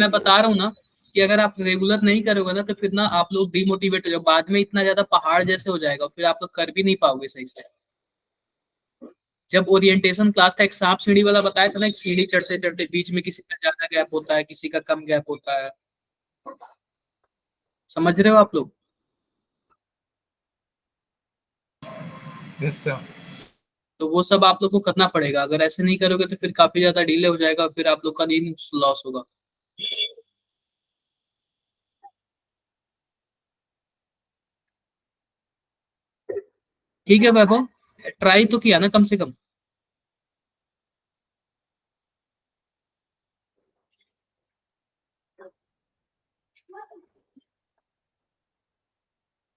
मैं बता रहा हूँ ना कि अगर आप रेगुलर नहीं करोगे ना तो फिर ना आप लोग डिमोटिवेट हो जाओ, बाद में इतना ज्यादा पहाड़ जैसे हो जाएगा, फिर आप लोग कर भी नहीं पाओगे सही से। जब ओरिएंटेशन क्लास का एक सांप सीढ़ी वाला बताया था ना, एक सीढ़ी चढ़ते चढ़ते बीच में किसी का ज्यादा गैप होता है, किसी का कम गैप होता है, समझ रहे हो आप लोग? Yes sir. तो वो सब आप लोग को करना पड़ेगा, अगर ऐसे नहीं करोगे तो फिर काफी ज्यादा डिले हो जाएगा, फिर आप लोग का दिन लॉस होगा। ठीक है वैभव, ट्राई तो किया ना कम से कम?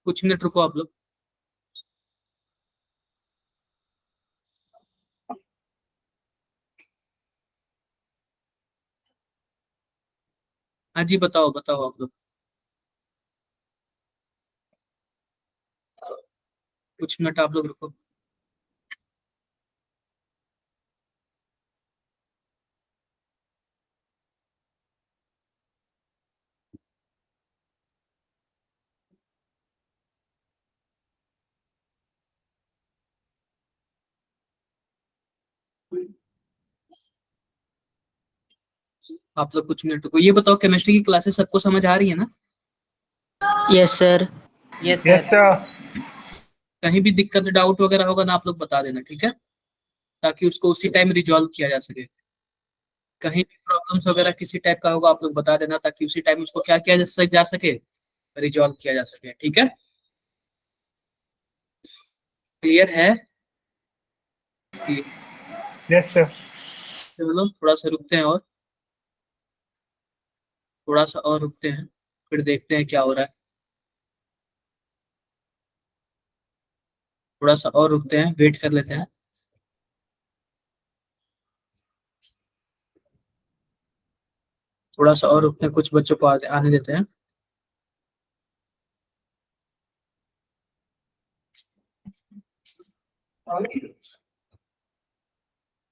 कुछ मिनट रुको आप लोग। हाँ जी, बताओ बताओ आप लोग। कुछ मिनट आप लोग रुको। आप लोग कुछ मिनट रुको, ये बताओ केमिस्ट्री की क्लासेस सबको समझ आ रही है ना? Yes sir. Yes yes sir. Sir. कहीं भी दिक्कत डाउट वगैरह होगा ना आप लोग बता देना, ठीक है, ताकि उसको उसी टाइम रिजॉल्व किया जा सके। कहीं भी प्रॉब्लम्स वगैरह किसी टाइप का होगा आप लोग बता देना, ताकि उसी टाइम उसको क्या किया जा सके, रिजॉल्व किया जा सके, ठीक है? क्लियर है? Yes sir. चलो थोड़ा सा रुकते हैं, और थोड़ा सा और रुकते हैं, फिर देखते हैं क्या हो रहा है। थोड़ा सा और रुकते हैं, वेट कर लेते हैं। थोड़ा सा और रुकते हैं, कुछ बच्चों को आने देते हैं।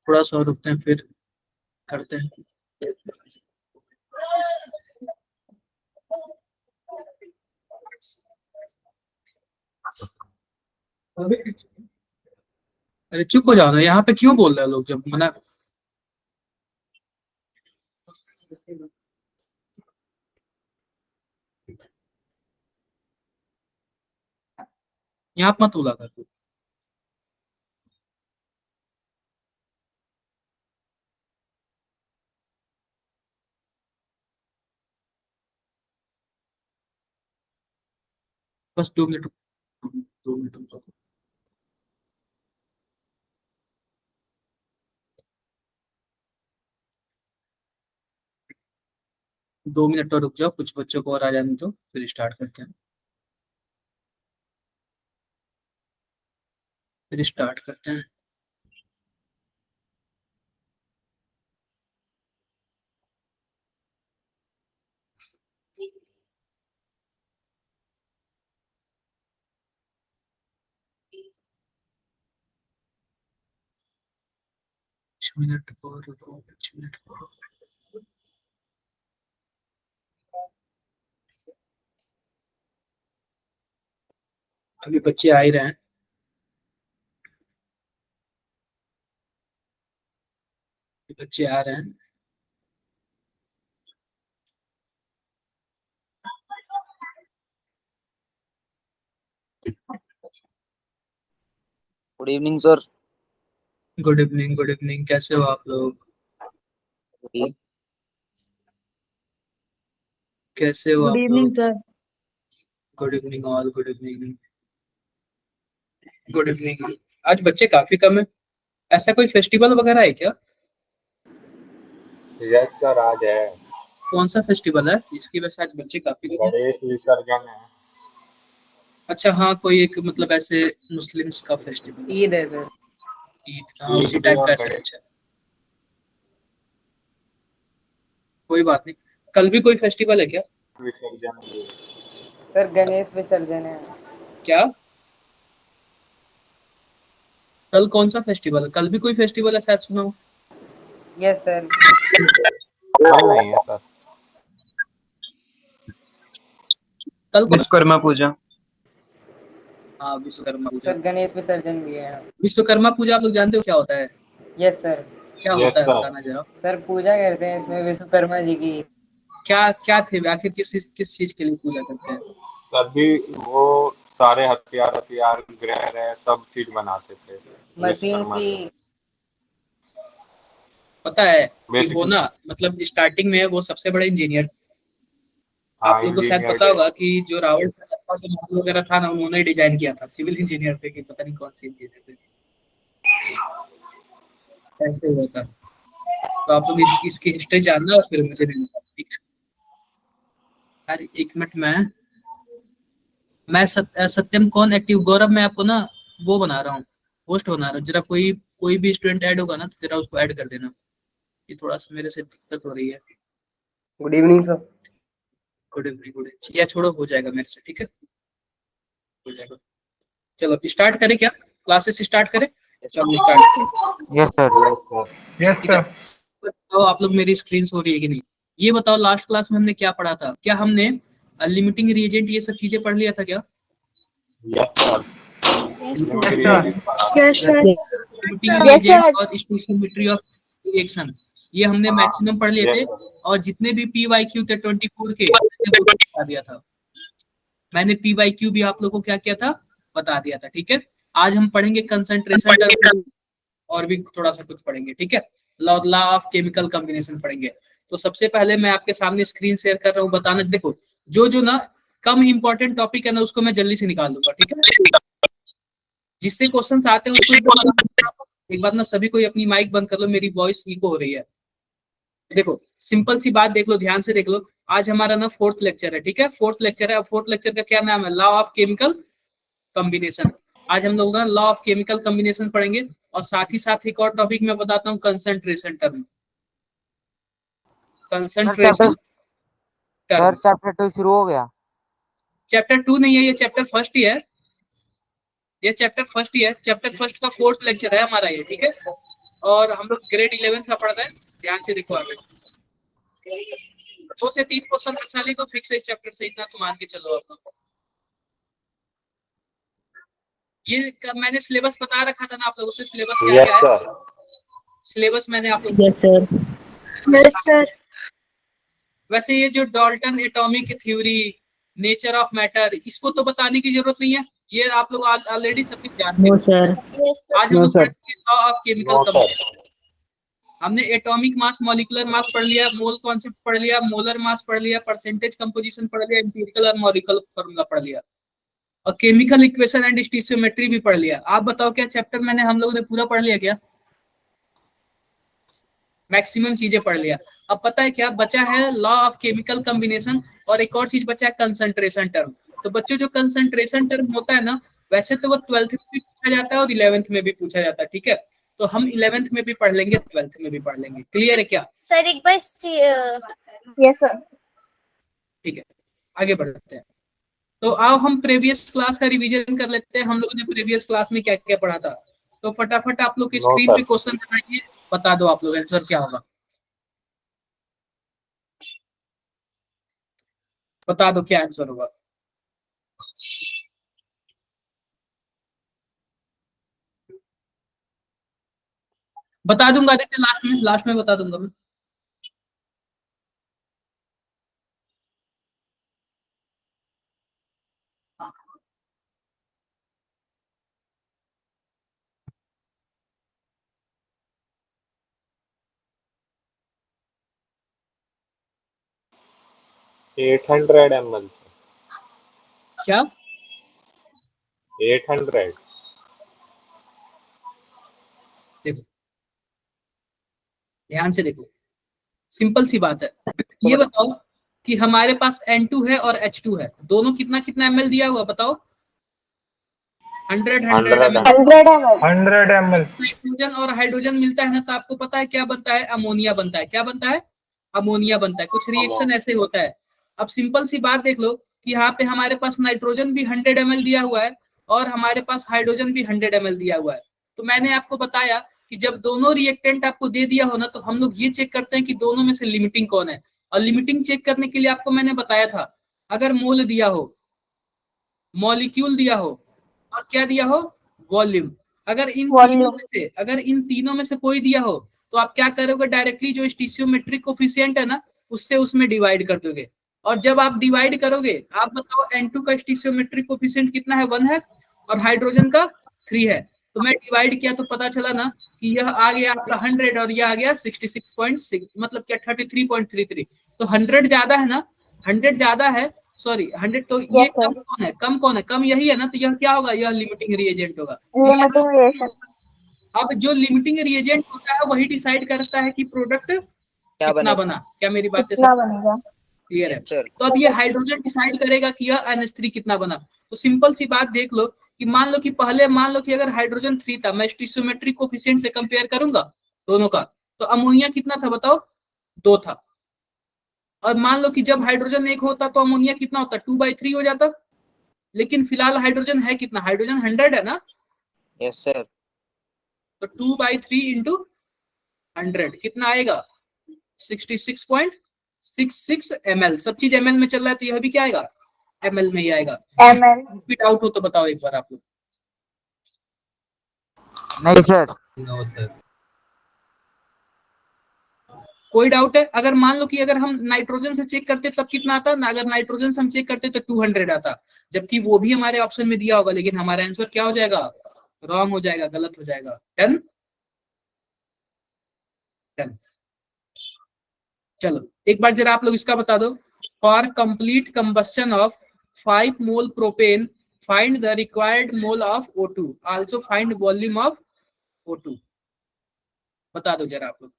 थोड़ा सा और रुकते हैं, फिर करते हैं। अरे चुप हो जाओ ना, यहाँ पे क्यों बोल रहे हो लोग जब मना। यहाँ पे मत बोला कर तू। बस 2 मिनट, 2 मिनट रुको। 2 मिनट और रुक जाओ, कुछ बच्चों को और आ जाने दो, फिर स्टार्ट करते हैं। फिर स्टार्ट करते हैं। कुछ मिनट और रुको, कुछ मिनट और रुको। अभी बच्चे आ ही रहे हैं। अभी बच्चे आ रहे हैं। Good evening sir. Good evening, good evening, कैसे हो आप लोग? कैसे हो गुड आप इवनिंग लोग? Sir. Good evening all, good evening, good evening. आज बच्चे काफी कम है, ऐसा कोई फेस्टिवल वगैरह है क्या? यस सर, आज है। कौन सा फेस्टिवल है जिसकी वजह से आज बच्चे काफी कम है? गणेश विसर्जन है। अच्छा हाँ, कोई एक मतलब ऐसे मुस्लिम्स का फेस्टिवल है। ईद है सर। ईद, हाँ उसी ईद टाइप का और ऐसा गणेश। कुछ है। कोई बात नहीं। कल भी कोई फेस्टिवल है क्या? विसर्जन भी। सर गणेश विसर्जन है। क्या? कल कौन सा फेस्टिवल है? कल भी कोई फेस्टिवल है शायद, सुना हो। Yes sir. कल नहीं है सर। कल को विश्वकर्मा पूजा। हाँ विश्वकर्मा पूजा। सर गणेश विसर्जन भी है। विश्वकर्मा पूजा आप लोग जानते हो क्या होता है? Yes sir. क्या Yes, होता है sir. बताना जरा। सर पूजा करते हैं इसमें विश्वकर्मा जी की। क्या क्या थे आखिर किस चीज के लिए पूजा करते हैं? तभी वो सारे हथियार ग्रह सब चीज बनाते थे मशीन विश्वकर्मा की। से। पता है कि वो बेसिकली ना मतलब स्टार्टिंग में वो सबसे बड़े इंजीनियर। हाँ, आप लोग को शायद इंजीनियर पता थे। होगा कि जो रावण का जो महल वगैरह था ना उन्होंने डिजाइन किया था। सिविल इंजीनियर थे कि पता नहीं कौन सी इंजीनियर थे, ऐसे हुआ था। तो आप लोग इसकी हिस्ट्री जानना और फिर मुझे देना, ठीक है? यार एक मिनट में सत्यम कौन एक्टिव गौरव, मैं आपको ना वो बना रहा हूँ, पोस्ट बना रहा हूँ। जरा कोई भी स्टूडेंट ऐड होगा ना तो जरा उसको ऐड कर देना। ये थोड़ा सा मेरे से दिक्कत हो रही है। Good evening sir. Good evening good evening. या छोड़ो हो जाएगा मेरे से, ठीक है, हो जाएगा। चलो स्टार्ट करें क्या? क्लासेस स्टार्ट करें? चलो स्टार्ट। Yes sir. यस ठीक है, सर। बताओ आप लोग मेरी स्क्रीन हो रही है कि नहीं? ये बताओ लास्ट क्लास में हमने क्या पढ़ा था? क्या हमने लिमिटिंग रिएजेंट ये सब चीजें पढ़ लिया था क्या? Yes sir. Yes, sir. Limiting Yes, sir. Reagent और स्टोइकियोमेट्री ऑफ रिएक्शन ये हमने मैक्सिमम पढ़ लिए थे। और जितने भी PYQ थे 24 के मैंने वो बता दिया था। मैंने PYQ भी आप लोगों को क्या किया था, बता दिया था। ठीक है, आज हम पढ़ेंगे कंसंट्रेशन टर्म और भी थोड़ा सा कुछ पढ़ेंगे। ठीक है, लॉ ऑफ केमिकल कॉम्बिनेशन पढ़ेंगे। तो सबसे पहले मैं आपके सामने स्क्रीन शेयर कर रहा हूँ। बताना देखो, जो ना कम इंपॉर्टेंट टॉपिक है ना उसको मैं जल्दी से निकाल दूंगा। ठीक है, जिससे क्वेश्चंस आते हैं उसको एक बार ना सभी कोई अपनी माइक बंद कर लो, मेरी वॉइस इको हो रही है। देखो सिंपल सी बात देख लो, ध्यान से देख लो। आज हमारा ना 4th लेक्चर है। ठीक है, 4th लेक्चर है। 4th लेक्चर का क्या नाम है? Law of chemical combination. आज हम लोग ना लॉ ऑफ केमिकल कॉम्बिनेशन पढ़ेंगे और साथ ही साथ एक और टॉपिक मैं बताता हूँ, concentration term. Concentration term chapter 2 शुरू हो गया। चैप्टर 2 नहीं है, ये चैप्टर फर्स्ट ही है। ये चैप्टर फर्स्ट ही है। चैप्टर फर्स्ट का 4th लेक्चर है हमारा ये। ठीक है, और हम लोग ग्रेड 11 का पढ़ते हैं। ध्यान से देखो आगे 2 से 3 क्वेश्चन अच्छा ली तो फिक्स है इस चैप्टर से, इतना तो मान के चलो आप लोग। ये मैंने सिलेबस बता रखा था ना आप लोगों से, सिलेबस क्या यस क्या है? सर। सिलेबस मैंने आप लोग Yes, sir. Yes, sir. वैसे ये जो Dalton atomic theory, nature of matter, इसको तो बताने की जरूरत नहीं है, ये आप लोग ऑलरेडी सब कुछ जानते No, हैं। sir. Yes, sir. आज हम लोग पढ़ेंगे law of chemical no combination. Sir. हमने एटॉमिक मास, मॉलिक्यूलर मास पढ़ लिया, मोल कॉन्सेप्ट पढ़ लिया, मोलर मास पढ़ लिया, परसेंटेज कंपोजिशन पढ़ लिया, एम्पिरिकल और मॉलिक्यूलर फार्मूला पढ़ लिया, और केमिकल इक्वेशन एंड स्टोइकियोमेट्री भी पढ़ लिया। आप बताओ क्या चैप्टर मैंने हम लोगों ने पूरा पढ़ लिया क्या? मैक्सिमम चीजें पढ़ लिया। अब पता है क्या बचा है? लॉ ऑफ केमिकल कॉम्बिनेशन, और एक और चीज बचा है कंसंट्रेशन टर्म। तो बच्चों जो कंसंट्रेशन टर्म होता है ना, वैसे तो वो 12th में भी पूछा जाता है और 11th में भी पूछा जाता है। ठीक है, तो हम 11th में भी पढ़ लेंगे, 12th में भी पढ़ लेंगे। क्लियर है क्या? Sir, एक बार yes, sir. ठीक है, आगे बढ़ते हैं। तो आओ हम प्रीवियस क्लास का रिवीजन कर लेते हैं। हम लोगों ने प्रीवियस क्लास में क्या क्या पढ़ा था। तो फटाफट आप लोग की नो स्क्रीन पे सर। क्वेश्चन बनाइए, बता दो आप लोग आंसर क्या होगा, बता दो क्या आंसर होगा। बता दूंगा आदित्य, लास्ट में बता दूंगा मैं। At 800 ml। क्या? 800। देखो ध्यान से देखो, सिंपल सी बात है। ये बताओ कि हमारे पास N2 है और H2 है, दोनों कितना कितना ml दिया हुआ बताओ? 100 ml। 100 ml. 100 ml। नाइट्रोजन और हाइड्रोजन मिलता है ना, तो आपको पता है क्या बनता है? अमोनिया बनता है। क्या बनता है? अमोनिया बनता है। कुछ रिएक्शन ऐसे होता है। अब सिंपल सी बात देख लो कि यहाँ पे हमारे पास नाइट्रोजन भी 100 ml दिया हुआ है और हमारे पास हाइड्रोजन भी 100 ml दिया हुआ है। तो मैंने आपको बताया कि जब दोनों रिएक्टेंट आपको दे दिया हो ना, तो हम लोग ये चेक करते हैं कि दोनों में से लिमिटिंग कौन है। और लिमिटिंग चेक करने के लिए आपको मैंने बताया था, अगर मोल दिया हो मॉलिक्यूल दिया हो और क्या दिया हो, वॉल्यूम। अगर इन तीनों में से कोई दिया हो तो आप क्या करोगे, डायरेक्टली जो स्टीशियोमेट्रिक कोफिशिएंट है ना उससे उसमें डिवाइड कर दोगे। और जब आप डिवाइड करोगे, आप बताओ N2 का स्टीशियोमेट्रिक कोफिशिएंट कितना है, 1 है, और हाइड्रोजन का 3 है। तो मैं डिवाइड किया तो पता चला ना कि यह आ गया आपका 100 और यह आ गया 66.6, मतलब क्या 33.33। तो 100 ज्यादा है ना, 100 ज्यादा है, सॉरी 100। तो ये कम कौन है, कम कौन है, कम यही है ना। तो यह क्या होगा, यह लिमिटिंग रिएजेंट होगा। Limiting reaction. अब जो लिमिटिंग रिएजेंट होता है वही डिसाइड करता है कि प्रोडक्ट कितना बना। क्या मेरी बातें सब कितना बनेगा? क्लियर है? सर तो अब ये हाइड्रोजन डिसाइड करेगा कि यह NH3 कितना बना। तो सिंपल सी बात देख लो कि मान लो कि पहले, मान लो कि अगर हाइड्रोजन 3 था, मैं स्टीशियोमेट्रिक कोफिशिएंट से कंपेयर करूंगा दोनों का, तो अमोनिया कितना था बताओ, 2 था। और मान लो कि जब हाइड्रोजन 1 होता तो अमोनिया कितना होता, 2/3 हो जाता। लेकिन फिलहाल हाइड्रोजन है कितना, हाइड्रोजन 100 है ना। Yes sir. तो 2/3 इंटू 100 कितना आएगा, 66.66 ml। सब चीज ml में चल रहा है तो यह भी क्या आएगा, ml में ही आएगा। ml। डाउट हो तो बताओ एक बार आप लोग। नहीं सर। No sir. कोई डाउट है? अगर मान लो कि अगर हम नाइट्रोजन से चेक करते तब कितना आता ना, अगर नाइट्रोजन से हम चेक करते तो 200 आता, जबकि वो भी हमारे ऑप्शन में दिया होगा, लेकिन हमारा आंसर क्या हो जाएगा, रॉन्ग हो जाएगा, गलत हो जाएगा। 10 10। चलो एक बार जरा आप लोग इसका बता दो, for complete combustion of 5 mole propane find the required mole of O2, also find volume of O2। बता दो जरा आप लोग।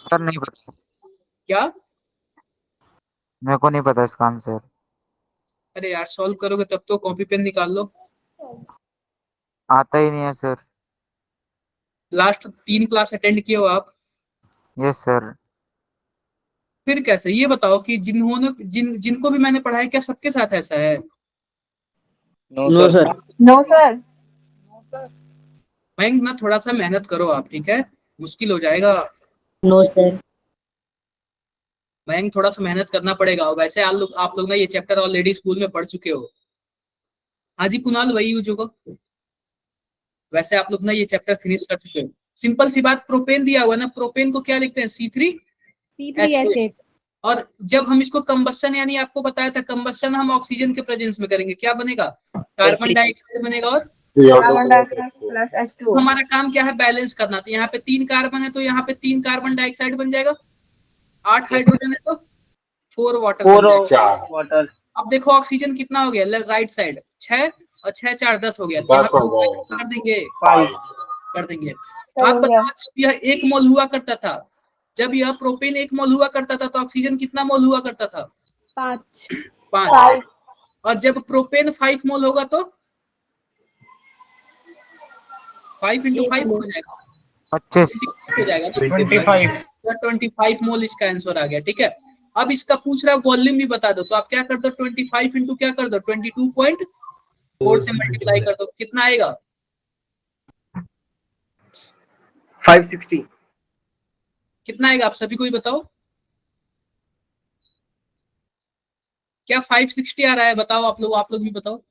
सर नहीं पता, क्या? मेरे को नहीं पता इसका आंसर। अरे यार सॉल्व करोगे तब तो, कॉपी पेन निकाल लो। आता ही नहीं है सर। लास्ट 3 क्लास अटेंड किए हो आप? Yes sir. फिर कैसे, ये बताओ कि जिनको भी मैंने पढ़ाया क्या सबके साथ ऐसा है? No sir. No sir. मैं ना थोड़ा सा मेहनत करो आप, ठीक है, मुश्किल हो जाएगा। No sir. मैं थोड़ा सा मेहनत करना पड़ेगा। वैसे आप लोग ना ये चैप्टर ऑलरेडी स्कूल में पढ़ चुके हो। हाँ जी कुणाल, वही यूज होगा। वैसे आप लोग ना ये चैप्टर फिनिश कर चुके हो। सिंपल सी बात, प्रोपेन दिया हुआ है ना, प्रोपेन को क्या लिखते हैं, C3H8। और जब हम इसको कंबस्शन, यानी आपको बताया था कंबस्शन हम ऑक्सीजन के प्रेजेंस में करेंगे, क्या बनेगा, कार्बन डाइऑक्साइड बनेगा। और कार्बन डाइऑक्साइड प्लस H2O। हमारा काम क्या है, बैलेंस करना। तो यहाँ पे 3 कार्बन है तो यहाँ पे 3 कार्बन डाइऑक्साइड बन जाएगा, 8 हाइड्रोजन है तो 4 वाटर बन जाएगा। 4 वाटर। अब देखो ऑक्सीजन कितना हो गया, राइट साइड 6 और 6 4 10 हो गया। तो यहाँ 10 पे हो गए। कर देंगे, 5 कर देंगे। आप सही है। बताओ, जब यह 1 मोल हुआ करता था, जब यह प्रोपेन 1 मोल हुआ करता था तो ऑक्सीजन कितना मोल हुआ करता था, 5। 5। और जब प्रोपेन 5 मोल होगा तो 5 इंटू 5 हो जाएगा, 25। 25 हो जाएगा ना। 25 25 मोल इसका आंसर आ गया, ठीक है। अब इसका पूछ रहा है वॉल्यूम भी बता दो, तो आप क्या कर दो, 25 इंटू क्या कर दो, 22.4 से मल्टीप्लाई कर दो, कितना आएगा, 560। कितना आएगा, आप सभी को ही बताओ। क्या 560 आ रहा है, बताओ आप लोग भी बताओ।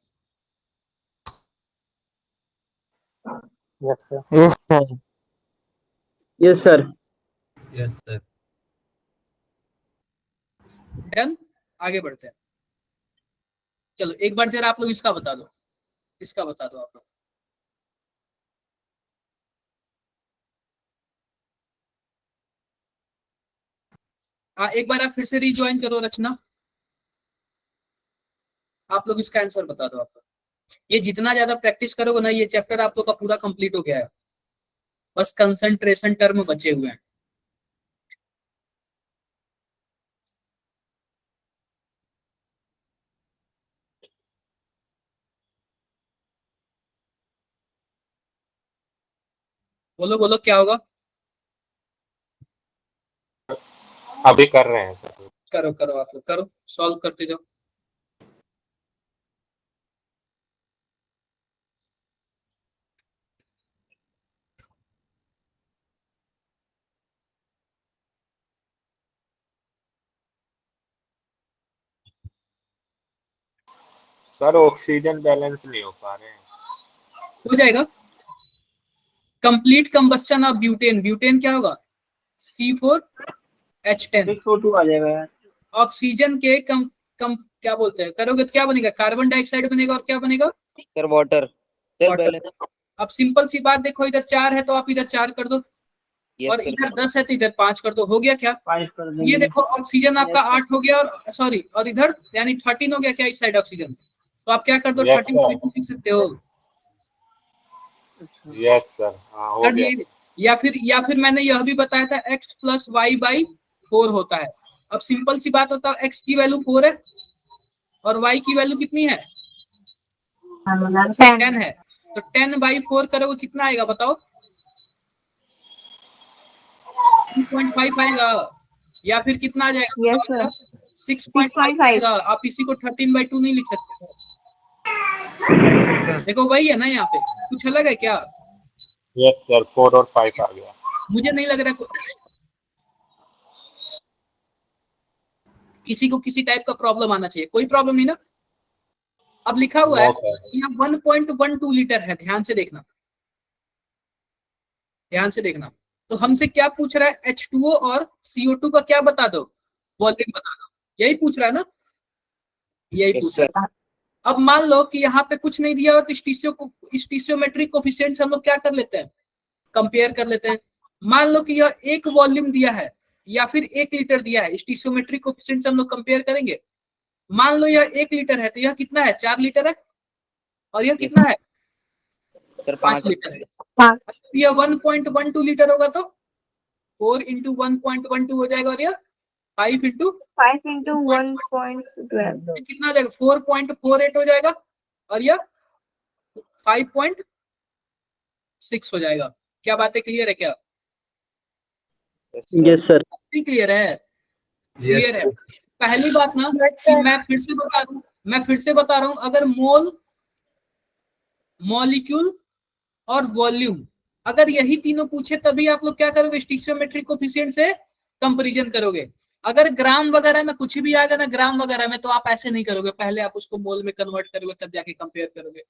Yes sir. Yes sir. Yes sir. Done, आगे बढ़ते हैं। चलो एक बार जरा आप लोग इसका बता दो, इसका बता दो आप लोग। हाँ एक बार आप फिर से रिज्वाइन करो रचना, आप लोग इसका आंसर बता दो आप लोग। ये जितना ज्यादा प्रैक्टिस करोगे ना, ये चैप्टर आप लोग का पूरा कंप्लीट हो गया है, बस कंसंट्रेशन टर्म बचे हुए हैं। बोलो बोलो क्या होगा, अभी कर रहे हैं सर। करो करो आप लोग करो, सॉल्व करते जाओ। सर ऑक्सीजन बैलेंस नहीं हो पा रहे हैं। हो जाएगा। Complete combustion of butane, butane क्या होगा C4H10। 6O2 आ जाएगा यार। ऑक्सीजन के कम क्या बोलते हैं, करोगे तो क्या बनेगा, कार्बन डाइऑक्साइड बनेगा और क्या बनेगा, sir water. Sir water. Balance. अब सिंपल सी बात देखो, इधर 4 है तो आप इधर 4 कर दो, यस और सर। इधर 10 है तो इधर 5 कर दो, हो गया क्या। 5 कर देंगे। ये देखो ऑक्सीजन आपका Yes, sir. 8 हो गया, और सॉरी, और इधर यानी 13 हो गया क्या इस साइड ऑक्सीजन, तो आप क्या कर दो, Yes, 13 लिख सकते हो। यस सर, हाँ हो कर गया दिए। या फिर मैंने यह भी बताया था x प्लस वाई बाई 4 होता है। अब सिंपल सी बात होता है, x की वैल्यू 4 है और y की वैल्यू कितनी है, 10 है, तो 10/4 करोगे कितना आएगा बताओ, 2.5 आएगा, या फिर कितना आ जाएगा Yes, बताओ जरा? sir. 6.5 आएगा। आप इसी को 13/2 नहीं लिख सकते। देखो वही है ना, यहाँ पे कुछ अलग है क्या, यस सर, 4 और 5 आ गया। मुझे नहीं लग रहा किसी को किसी टाइप का प्रॉब्लम आना चाहिए, कोई प्रॉब्लम नहीं ना। अब लिखा हुआ है No, sir. यहाँ 1.12 लीटर है, ध्यान से देखना, ध्यान से देखना। तो हमसे क्या पूछ रहा है, H2O और CO2 का क्या बता दो, वॉल्यूम बता दो, यही पूछ रहा है ना, यही Yes, पूछ रहा है। अब मान लो कि यहाँ पे कुछ नहीं दिया हुआ, तो स्टीसियोमेट्रिक कोफिशिएंट से हम लोग क्या कर लेते हैं, कंपेयर कर लेते हैं। मान लो कि यह एक वॉल्यूम दिया है या फिर 1 लीटर दिया है, स्टीसियोमेट्रिक कोफिशिएंट से हम लोग कंपेयर करेंगे। मान लो यह 1 लीटर है तो यह कितना है, 4 लीटर है, और यह कितना है, सर 5 5 लीटर है। 5. यह 1.12 लीटर होगा तो 4 इंटू 1.12 हो जाएगा, और यह 5 इंटू 5 into 1.12. कितना हो जाएगा, 4.48 हो जाएगा, और यह 5.6 हो जाएगा। क्या बातें क्लियर है क्या, Yes, sir. क्लियर है, क्लियर है। पहली बात ना Yes, कि sir. मैं फिर से बता रहा हूं, अगर मोल, मॉलिक्यूल और वॉल्यूम, अगर यही तीनों पूछे तभी आप लोग क्या करोगे, स्टीसियोमेट्रिक कोफिशिएंट से कंपैरिजन करोगे। अगर ग्राम वगैरह में कुछ भी आएगा ना, ग्राम वगैरह में, तो आप ऐसे नहीं करोगे, पहले आप उसको मोल में कन्वर्ट करोगे तब जाके कंपेयर करोगे,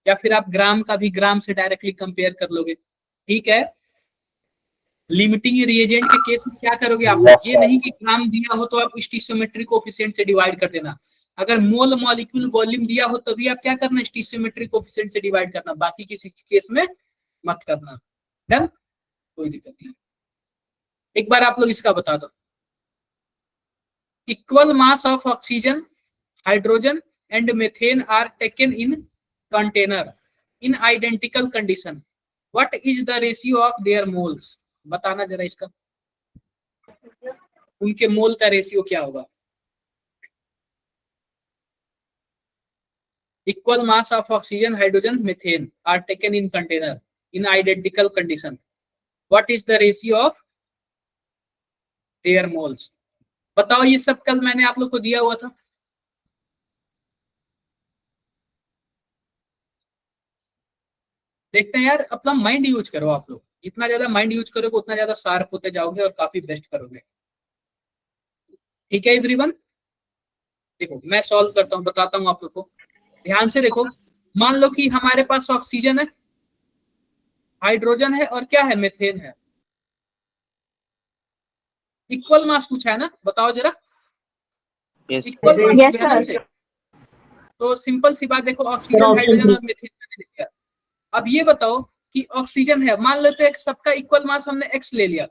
या फिर आप ग्राम का भी ग्राम से डायरेक्टली कंपेयर कर लोगे, ठीक है। लिमिटिंग रिएजेंट के केस में क्या करोगे आप, ये नहीं कि ग्राम दिया हो तो आप स्टीसियोमेट्रिक कोफिशिएंट से डिवाइड कर देना। अगर मोल, मॉलिक्यूल, वॉल्यूम दिया हो तभी आप क्या करना, स्टीसियोमेट्रिक कोफिशिएंट से डिवाइड करना, बाकी किसी केस में मत करना। डन, कोई दिक्कत नहीं। एक बार आप लोग इसका बता दो, equal mass of oxygen, hydrogen and methane are taken in container in identical condition, what is the ratio of their moles. बताना जरा इसका, उनके मोल का रेशियो क्या होगा। Equal mass of oxygen, hydrogen, methane are taken in container in identical condition, what is the ratio of their moles. बताओ, ये सब कल मैंने आप लोग को दिया हुआ था। देखते हैं यार, अपना माइंड यूज करो आप लोग, जितना ज्यादा माइंड यूज करोगे उतना ज्यादा शार्प होते जाओगे और काफी बेस्ट करोगे, ठीक है एवरीवन। देखो मैं सॉल्व करता हूँ, बताता हूँ आप लोग को, ध्यान से देखो। मान लो कि हमारे पास ऑक्सीजन है, हाइड्रोजन है, और क्या है, मीथेन है। इक्वल मास पूछा है ना, बताओ जरा, Yes. इक्वल मास Yes, पूछा है ना sir. हमसे। तो सिंपल सी बात देखो, ऑक्सीजन, हाइड्रोजन और मीथेन मैंने लिख दिया। अब ये बताओ कि ऑक्सीजन है, मान लेते हैं सबका इक्वल मास हमने x ले लिया,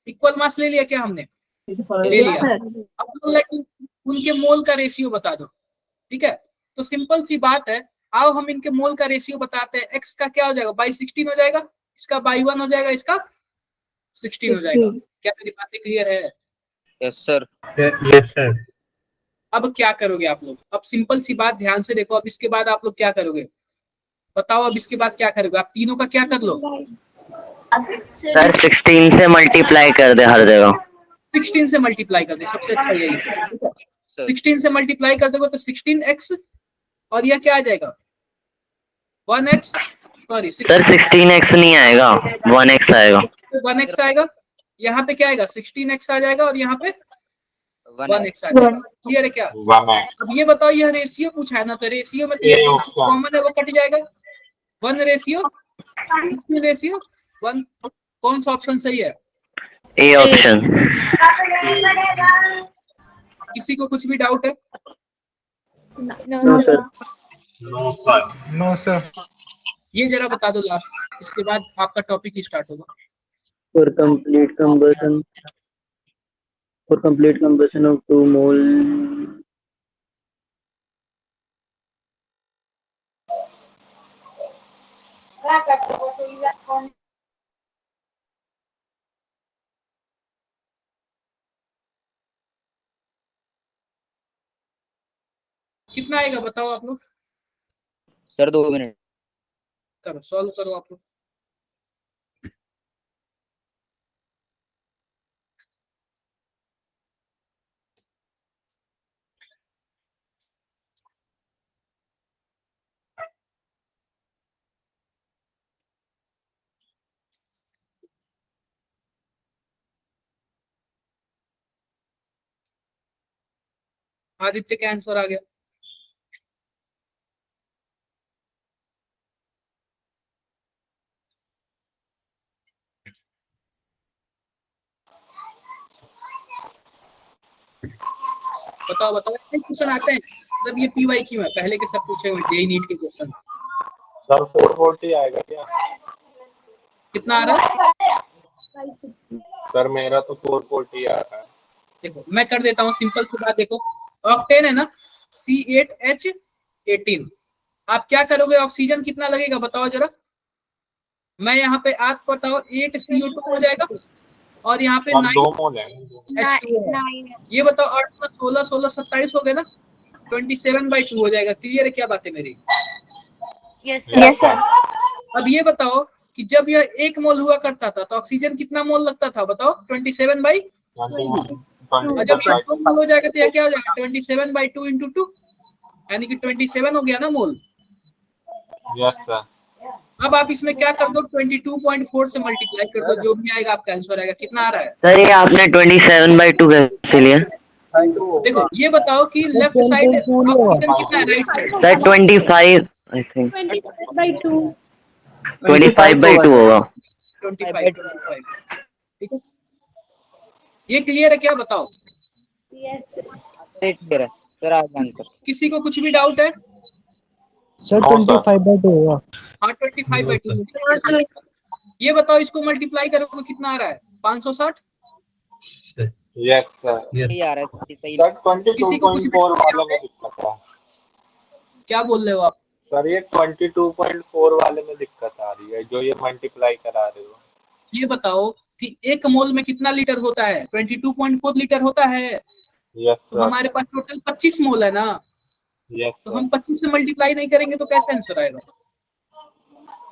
इक्वल मास ले लिया क्या हमने, ले लिया। Sir. अब उनके मोल का रेशियो बता दो, ठीक है। तो सिंपल सी बात है, आओ हम इनके मोल का रेशियो बताते हैं। x का क्या हो जाएगा, बाई 16 हो जाएगा, इसका बाई 1 हो जाएगा, इसका 16 हो जाएगा। क्या मेरी बातें क्लियर है। Yes, sir. Yes sir. अब क्या करोगे आप लोग, अब सिंपल सी बात ध्यान से देखो, अब इसके बाद आप लोग क्या करोगे बताओ, अब इसके बाद क्या करोगे, आप तीनों का क्या कर लो, सर 16 से मल्टीप्लाई कर दे हर जगह। 16 से मल्टीप्लाई कर दे, सबसे अच्छा यही है। 16 से मल्टीप्लाई कर दोगे तो 16x, और यह क्या आ जाएगा 1x, सॉरी सर 16x नहीं आएगा, 1x आएगा। 1x आएगा, यहाँ पे क्या आएगा 16x आ जाएगा, और यहाँ पे वन 1x आ जाएगा। क्लियर है क्या? 1x अब ये बताओ, यह रेशियो पूछा है ना, तो रेशियो में तो ये कॉमन है, वो कट जाएगा। 1 रेशियो 1, कौन सा ऑप्शन सही है? A option. किसी को कुछ भी डाउट है? No, sir. No sir. ये जरा बता दो लास्ट, इसके बाद आपका टॉपिक स्टार्ट होगा। For complete combustion of 2 mole. कितना आएगा बताओ आप लोग, सर 2 मिनट। करो सॉल्व करो आप लोग। आदित्य का आंसर आ गया। बताओ बताओ, ऐसे क्वेश्चन आते हैं मतलब ये पीवाई क्यों है, पहले के सब पूछे हुए जेई नीट के क्वेश्चन। सर 440 आएगा क्या? कितना आ रहा है? सर मेरा तो 440 आ रहा है। देखो मैं कर देता हूँ सिंपल सी बात, देखो ऑक्टेन है ना, C8H18, आप क्या करोगे, ऑक्सीजन कितना लगेगा बताओ जरा। मैं यहाँ पे आप बताओ 8CO2 हो जाएगा और यहाँ पे हम 9 दो मोल हैं। H2O। ये बताओ 8 + 16 16 27 हो गए ना, 27/2 हो जाएगा। क्लियर है क्या बात है मेरी? Yes, yes sir. सर। अब ये बताओ कि जब यह 1 मोल हुआ करता था तो ऑक्सीजन कितना मोल लगता था बताओ, 27/2। और जब ये 2 मोल हो जाएगा तो यह क्या हो जाएगा, 27/2 × 2, यानी कि 27 हो गया ना मोल। Yes sir. अब आप इसमें क्या कर दो, 22.4 से मल्टीप्लाई कर दो, जो भी आएगा आपका आंसर आएगा। कितना आ रहा है? सर ये आपने 27/2 कैसे लिया? देखो ये बताओ कि लेफ्ट साइड ऑक्सीजन कितना है, right side? Sir 25 I think 25/2 होगा। 25 ठीक है, ये क्लियर है क्या बताओ? क्लियर है सर, आज आंसर। किसी को कुछ भी डाउट है? सर 25/2 होगा। हाँ 25/2। ये बताओ इसको मल्टीप्लाई करोगे कितना आ रहा है, 560। Yes sir. सही आ रहा है, सही। सर किसी को कुछ भी 22.4 वाले में दिक्कत है। क्या बोल रहे हो आप? सर ये 22.4 वाले में दिक्कत आ रही है, जो ये मल्टीप्लाई करा रहे हो। ये बताओ कि 1 मोल में कितना लीटर होता है, 22.4 लीटर होता है। यस तो सर। हमारे पास टोटल 25 मोल है ना, यस तो सर। हम 25 से मल्टीप्लाई नहीं करेंगे तो कैसे आंसर आएगा?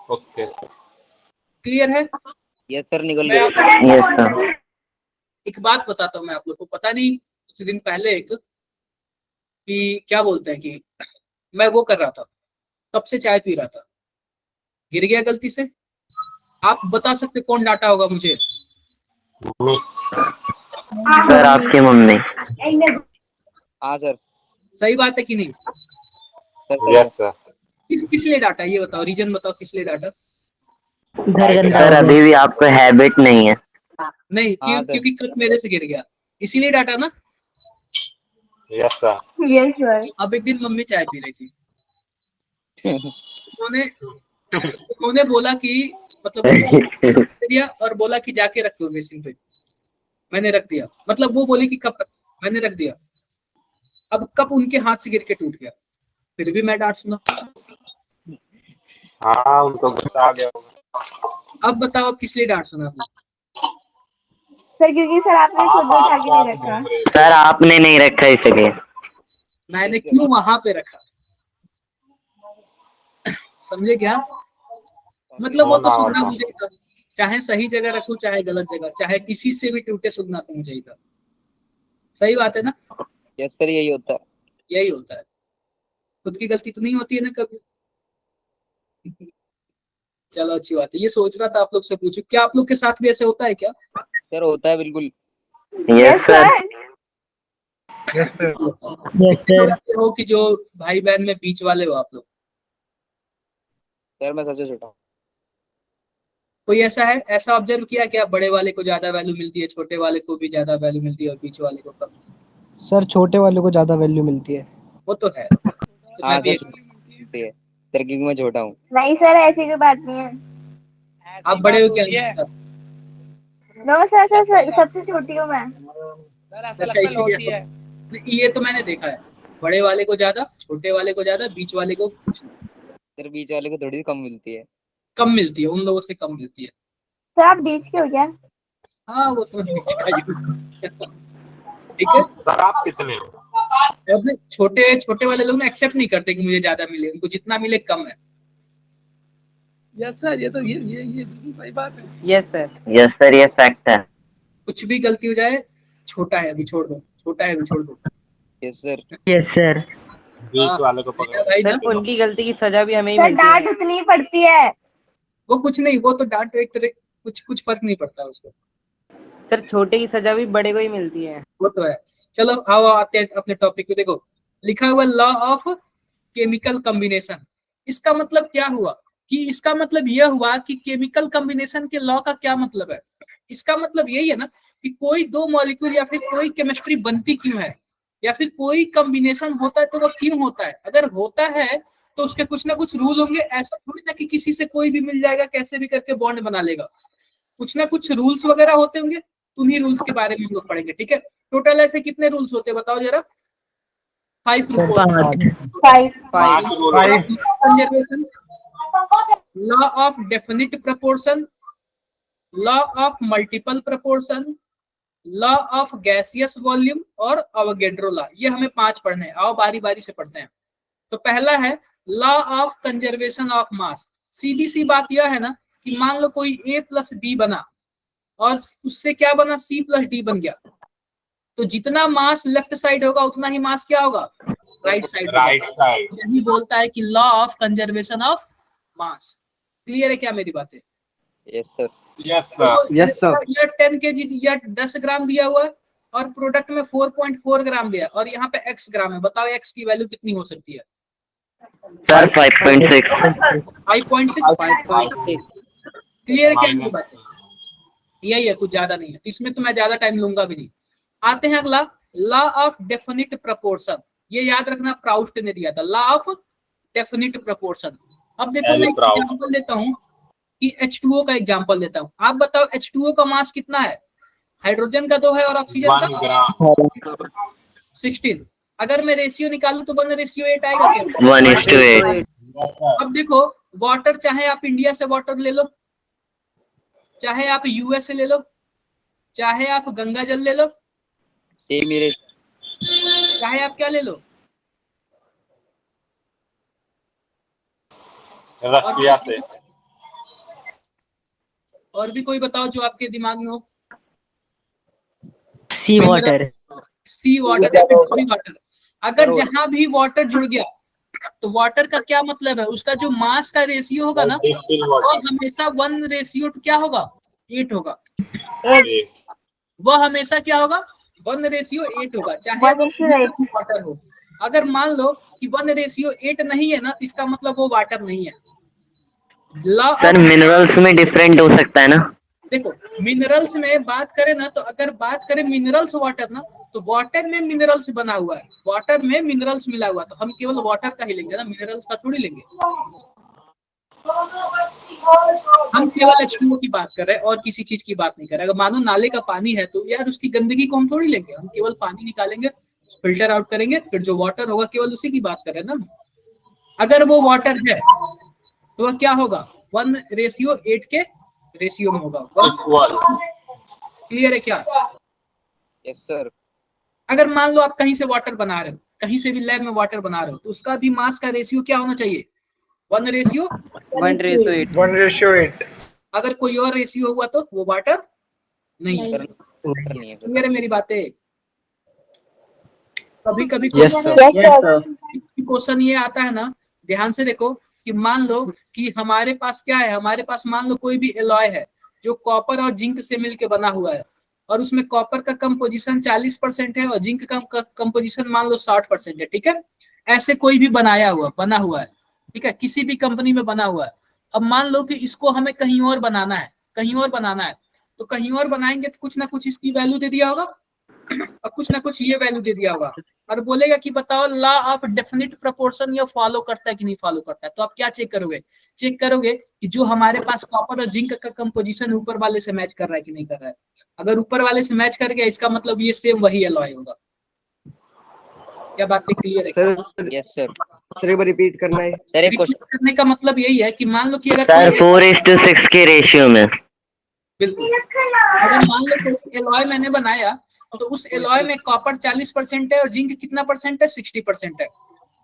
ओके। क्लियर है? यस सर, निकल मैं गया। आपको यस सर। एक बात बताता हूँ, मैं आप लोग को पता नहीं कुछ दिन पहले एक कि क्या बोलते हैं कि मैं वो कर रहा था, तब से चाय पी रहा था, गिर गया गलती से। आप बता सकते कौन डांटा होगा मुझे? सर आपकी मम्मी। हाँ सर। सही बात है कि नहीं? सर सही है। Yes sir. किस लिए डांटा, ये बताओ, रीजन बताओ किस लिए डांटा? सर अभी भी आपको हैबिट नहीं है। नहीं हाँ, सर। क्योंकि कप मेरे से गिर गया, इसीलिए डांटा ना। Yes sir. Yes, sir. अब एक दिन मम्मी चाय पी रही थी, उन्होंने बोला कि मतलब दिया और बोला कि जाके रख दो बेसिन पे। मैंने रख दिया, मतलब वो बोली कि कप रख, मैंने रख दिया। अब कप उनके हाथ से गिर के टूट गया, फिर भी मैं डांट सुना। हाँ उनको गुस्सा आ गया होगा। अब बताओ आप किस लिए डांट सुना आपने? Sir, क्योंकि सर आपने खुद उठा के नहीं रखा। सर आपने नहीं रखा इसलिए। मैंने क्यों वहां पे रखा, समझे क्या? मतलब वो तो सुनना मुझे था, चाहे सही जगह रखूं चाहे गलत जगह, चाहे किसी से भी टूटे, सुनना तो मुझे ही था। सही बात है ना? यस सर, यही होता है। यही होता है, खुद की गलती तो नहीं होती है ना कभी। चलो अच्छी बात है, ये सोच रहा था आप लोग से पूछूं, क्या आप लोग के साथ भी ऐसे होता है क्या? सर होता है बिल्कुल। Yes sir. Yes, sir. हो कि जो भाई बहन में बीच वाले हो आप लोग? सर मैं सबसे छोटा हूँ। कोई ऐसा है, ऐसा ऑब्जर्व किया क्या बड़े वाले को ज्यादा वैल्यू मिलती है, छोटे वाले को भी ज्यादा वैल्यू मिलती है और बीच वाले को कम? सर छोटे वाले को ज्यादा वैल्यू मिलती है। वो तो है, तो हाँ मैं भी सर मिलती है सर, क्योंकि मैं छोटा हूँ। नहीं सर, ऐसी कोई बात नहीं है। आप बड़े हो क्या? नो सर, सबसे छोटी हूँ मैं। अच्छा इसीलिए ये तो मैंने देखा है, बड़े वाले को ज्यादा, छोटे वाले को ज्यादा, बीच वाले को कुछ नहीं। सर बीच वाले को थोड़ी कम मिलती है। कम मिलती है, उन लोगों से कम मिलती है। सर आप बीच के हो क्या? हाँ वो तो बीच का ही हूँ। ठीक है, सर आप कितने हो? अपने छोटे छोटे वाले लोग ना एक्सेप्ट नहीं करते कि मुझे ज्यादा मिले, उनको जितना मिले कम है। यस सर, ये तो ये बिल्कुल सही बात है। यस सर ये फैक्ट है। कुछ भी गलती हो जाए, छोटा है अभी छोड़ दो, छोटा है अभी छोड़ दो। Yes sir. Yes sir. बीच वाले को देखा पकड़ो। भाई ना, उनकी गलती की सजा भी हमें ही सर मिलती है। डांट उतनी ही पड़ती है। वो कुछ नहीं, वो तो डांट एक तरह, कुछ फर्क नहीं पड़ता उसको। सर छोटे की सजा भी बड़े को ही मिलती है। वो तो है। चलो आओ आते हैं अपने टॉपिक पे। देखो लिखा हुआ लॉ ऑफ केमिकल कॉम्बिनेशन, इसका मतलब क्या हुआ कि इसका मतलब यह हुआ कि केमिकल कॉम्बिनेशन के लॉ का क्या मतलब है। इसका मतलब यही है ना कि कोई दो मॉलिक्यूल या फिर कोई केमिस्ट्री बनती क्यों है, या फिर कोई कॉम्बिनेशन होता है तो वो क्यों होता है। अगर होता है तो उसके कुछ ना कुछ रूल होंगे, ऐसा थोड़ी ना कि किसी से कोई भी मिल जाएगा कैसे भी करके बॉन्ड बना लेगा। कुछ ना कुछ रूल्स वगैरह होते होंगे, उन्हीं रूल्स के बारे में हम लोग पढ़ेंगे। ठीक है, टोटल ऐसे कितने रूल्स होते हैं बताओ जरा? 5 रूल्स। 5 रूल है। Conservation, law of definite proportion, law of multiple proportion, law of gaseous volume और अवोगैड्रो लॉ। ये हमें 5 पढ़ने हैं, आओ बारी बारी से पढ़ते हैं। तो पहला है law of conservation of mass. सीधी सी बात यह है ना कि मान लो कोई A प्लस B बना और उससे क्या बना, C प्लस D बन गया, तो जितना मास लेफ्ट साइड होगा उतना ही मास क्या होगा, राइट साइड। Right side. यही बोलता है कि law of conservation of mass. Clear है क्या मेरी बातें? Yes sir. Yes sir. Yes, sir. ये 10 kg या 10 ग्राम दिया हुआ है और प्रोडक्ट में 4.4 ग्राम दिया और यहाँ पे x ग्राम है। बताओ x की वैल्यू कितनी हो सकती है? सर 5.6। 5.6। क्लियर है क्या मेरी माइनस। बातें? यही है, कुछ ज्यादा नहीं है, तो इसमें तो मैं ज्यादा टाइम लूंगा भी नहीं। आते हैं अगला, लॉ ऑफ डेफिनिट प्रपोर्शन। ये याद रखना, प्राउस्ट ने दिया था, लॉ ऑफ डेफिनिट प्रपोर्शन। अब देखो मैं एग्जांपल देता हूँ कि H2O का एग्जांपल देता हूँ। आप बताओ H2O का मास कितना है? हाइड्रोजन का 2 है और ऑक्सीजन 1 का ग्राम। 16। अगर मैं रेशियो निकालूं तो 1:8 आएगा क्या? 1:8। अब देखो वाटर, चाहे आप इंडिया से वाटर ले लो, चाहे आप यूएस से ले लो, चाहे आप गंगा जल ले लो, सेम मेरे। चाहे आप क्या ले लो, रशिया से। और भी कोई बताओ जो आपके दिमाग में हो। सी वाटर। सी वाटर या फिर वाटर। अगर जहां भी वाटर जुड़ गया तो वाटर का क्या मतलब है, उसका जो मास का रेशियो होगा ना वो हमेशा 1:8 क्या होगा, 8 होगा। वह हमेशा क्या होगा, 1:8 होगा, चाहे वो वाटर हो। अगर मान लो कि 1:8 नहीं है ना, तो इसका मतलब वो वाटर नहीं है। सर मिनरल्स में डिफरेंट हो सकता है ना? देखो मिनरल्स में बात करें ना, तो अगर बात करें मिनरल्स वाटर ना, तो वाटर में मिनरल्स बना हुआ है, वाटर में मिनरल्स मिला हुआ है, तो हम केवल वाटर का ही लेंगे ना, मिनरल्स का थोड़ी लेंगे। हम केवल H2O की बात कर रहे हैं और किसी चीज की बात नहीं कर रहे। अगर मानो नाले का पानी है तो यार उसकी गंदगी को हम थोड़ी लेंगे, हम केवल पानी निकालेंगे, फिल्टर आउट करेंगे, फिर जो वाटर होगा केवल उसी की बात कर रहे हैं ना। अगर वो वाटर है तो वह क्या होगा, 1:8 के रेशियो में होगा। क्लियर है क्या? Yes sir. अगर मान लो आप कहीं से वाटर बना रहे हो, कहीं से भी लैब में वाटर बना रहे हो, तो उसका भी मास का रेशियो क्या होना चाहिए, 1:8। अगर कोई और रेशियो हुआ तो वो वाटर नहीं है। क्लियर है मेरी बातें? कभी कभी क्वेश्चन ये आता है ना, ध्यान से देखो कि मान लो कि हमारे पास क्या है, हमारे पास मान लो कोई भी एलॉय है जो कॉपर और जिंक से मिलके बना हुआ है, और उसमें कॉपर का कंपोजिशन 40% है और जिंक का कंपोजिशन मान लो 60% है, ठीक है। ऐसे कोई भी बना हुआ है, ठीक है, किसी भी कंपनी में बना हुआ है। अब मान लो कि इसको हमें कहीं और बनाना है, तो कहीं और बनाएंगे तो कुछ ना कुछ इसकी वैल्यू दे दिया होगा और कुछ ना कुछ ये वैल्यू दे दिया होगा और बोलेगा कि बताओ लॉ ऑफ डेफिनिट प्रोपोर्शन ये फॉलो करता है कि नहीं फॉलो करता है। तो आप क्या चेक करोगे कि जो हमारे पास कॉपर और जिंक का कंपोजिशन ऊपर वाले से मैच कर रहा है कि नहीं कर रहा है। अगर ऊपर वाले से मैच कर गया इसका मतलब ये सेम वही एलॉय होगा। क्या बात क्लियर है? Sir yes sir. सर एक बार रिपीट करना है। सर एक Repeat क्वेश्चन। करने का मतलब यही है कि मान लो कि अगर सर कोई 4:6 के रेशियो में। बिल्कुल, अगर मान लो कोई एलॉय मैंने बनाया तो उस एलॉय में कॉपर 40% है और जिंक कितना परसेंट है, 60% है।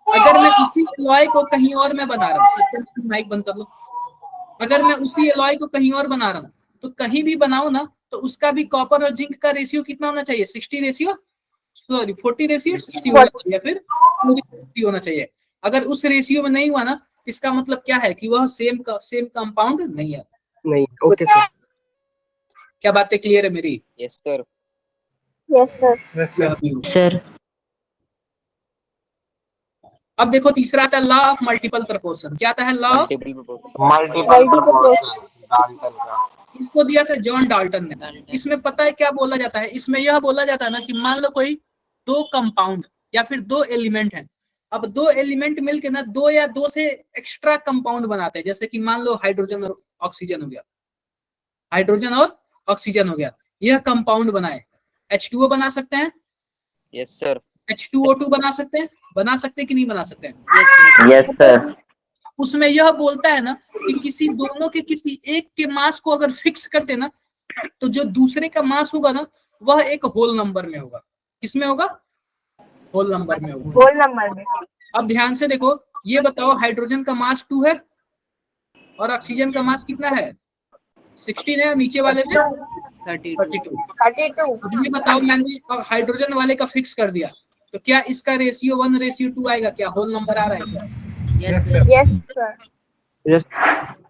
अगर मैं उसी एलॉय को कहीं और मैं बना रहा हूँ, माइक बंद कर लो। अगर मैं उसी एलॉय को कहीं और बना रहा हूँ तो कहीं भी बनाओ ना तो उसका भी कॉपर और जिंक का रेशियो कितना होना चाहिए, 40:60 होना चाहिए, फिर 40:60 होना चाहिए। अगर उस रेशियो में नहीं हुआ ना इसका मतलब क्या है कि वह सेम कंपाउंड नहीं है। नहीं, ओके सर। क्या बातें क्लियर है मेरी? Yes sir. Yes sir. Sir अब देखो तीसरा आता है लॉ ऑफ मल्टीपल प्रोपोर्शन। क्या आता है law? Multiple proportion. Multiple proportion Dalton का। इसको दिया था जॉन डाल्टन ने। इसमें पता है क्या बोला जाता है, इसमें यह बोला जाता है ना कि मान लो कोई दो कंपाउंड या फिर दो एलिमेंट हैं। अब दो एलिमेंट मिलके ना दो या दो से एक्स्ट्रा कंपाउंड बनाते हैं। जैसे कि मान लो हाइड्रोजन और ऑक्सीजन हो गया, यह कंपाउंड बनाए। H2O बना सकते हैं, यस सर। H2O2 बना सकते हैं कि नहीं बना सकते हैं? Yes sir. उसमें यह बोलता है ना कि किसी दोनों के किसी एक के मास को अगर फिक्स कर देना तो जो दूसरे का मास होगा ना वह एक होल नंबर में होगा। किसमें होगा? होल नंबर में होगा। होल नंबर में। अब ध्यान से देखो, ये बताओ हाइड्रोजन का मास 2 है और ऑक्सीजन का मास कितना है, 16 है, नीचे वाले में 32। 32। अब ये बताओ मैंने हाइड्रोजन वाले का फिक्स कर दिया तो क्या इसका रेशियो 1:2 आएगा? क्या होल नंबर आ रहा है क्या? Yes sir.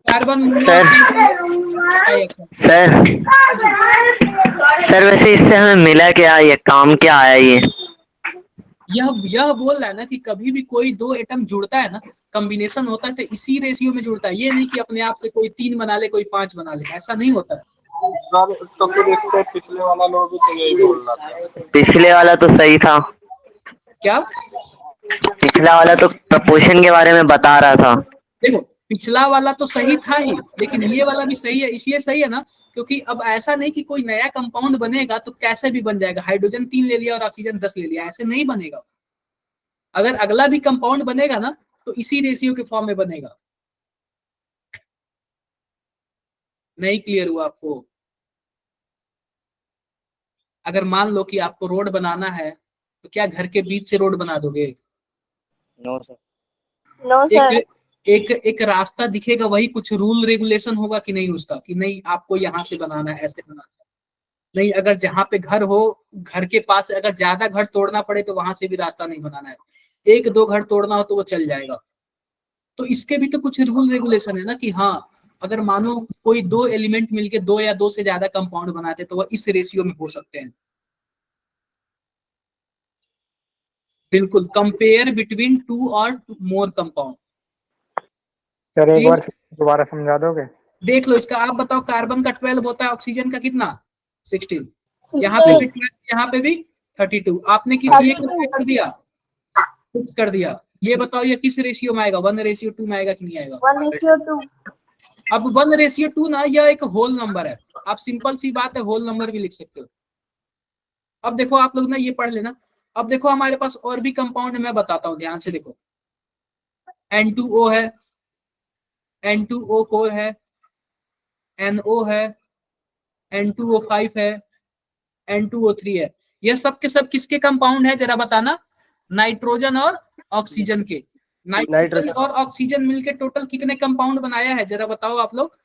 Carbon sir sir sir वैसे इससे हमें मिला क्या, ये काम क्या आया ये? यह बोल रहा है ना कि कभी भी कोई दो एटम जुड़ता है ना, कॉम्बिनेशन होता है तो इसी रेशियो में जुड़ता है। ये नहीं कि अपने आप से कोई 3 बना ले कोई 5 बना ले, ऐसा नहीं होता है। सर तो फिर इससे पिछले वाला लोग भी तो यही बोल रहा था। पिछले वाला तो सही था। क्या? पिछला वाला तो प्रपोर्शन के बारे में बता रहा था। देखो पिछला वाला तो सही था ही, लेकिन ये वाला भी सही है। इसलिए सही है ना क्योंकि अब ऐसा नहीं कि कोई नया कंपाउंड बनेगा तो कैसे भी बन जाएगा, हाइड्रोजन 3 ले लिया और ऑक्सीजन 10 ले लिया, ऐसे नहीं बनेगा। अगर अगला भी कंपाउंड बनेगा ना तो इसी रेशियो के फॉर्म में बनेगा। नहीं क्लियर हुआ आपको? अगर मान लो कि आपको रोड बनाना है तो क्या घर के बीच से रोड बना दोगे? No sir. No sir. एक रास्ता दिखेगा, वही कुछ रूल रेगुलेशन होगा कि नहीं उसका, कि नहीं आपको यहाँ से बनाना है, ऐसे बनाना है। नहीं, अगर जहाँ पे घर हो, घर के पास अगर ज्यादा घर तोड़ना पड़े तो वहां से भी रास्ता नहीं बनाना है। 1-2 घर तोड़ना हो तो वो चल जाएगा। तो इसके भी तो कुछ रूल रेगुलेशन है ना कि हाँ अगर मानो कोई दो एलिमेंट मिलके 2 या 2 से ज्यादा कंपाउंड बनाते तो वह इस रेशियो में हो सकते हैं। बिल्कुल, कंपेयर बिटवीन 2 और मोर कंपाउंड। सर एक बार दोबारा समझा दोगे? देख लो इसका, आप बताओ कार्बन का 12 होता है, ऑक्सीजन का कितना 16, यहाँ पे भी 12, यहाँ पे भी 32। आपने किसी एक को कर दिया, फिक्स कर दिया। ये बताओ ये किस रेशियो में आएगा, 1:2 में आएगा कि नहीं आएगा? 1:2। अब 1:2 ना यह एक होल नंबर है। आप सिंपल सी बात है होल नंबर भी लिख सकते हो। अब देखो आप लोग ना ये पढ़ लेना। अब देखो हमारे पास और भी कंपाउंड मैं बताता हूँ, ध्यान से देखो। N2O है, N2O4 है, NO है, N2O5 है, N2O3 है। यह सब के सब किसके कंपाउंड है जरा बताना? नाइट्रोजन और ऑक्सीजन के। नाइट्रोजन और ऑक्सीजन मिलके टोटल कितने कंपाउंड बनाया है जरा बताओ आप लोग?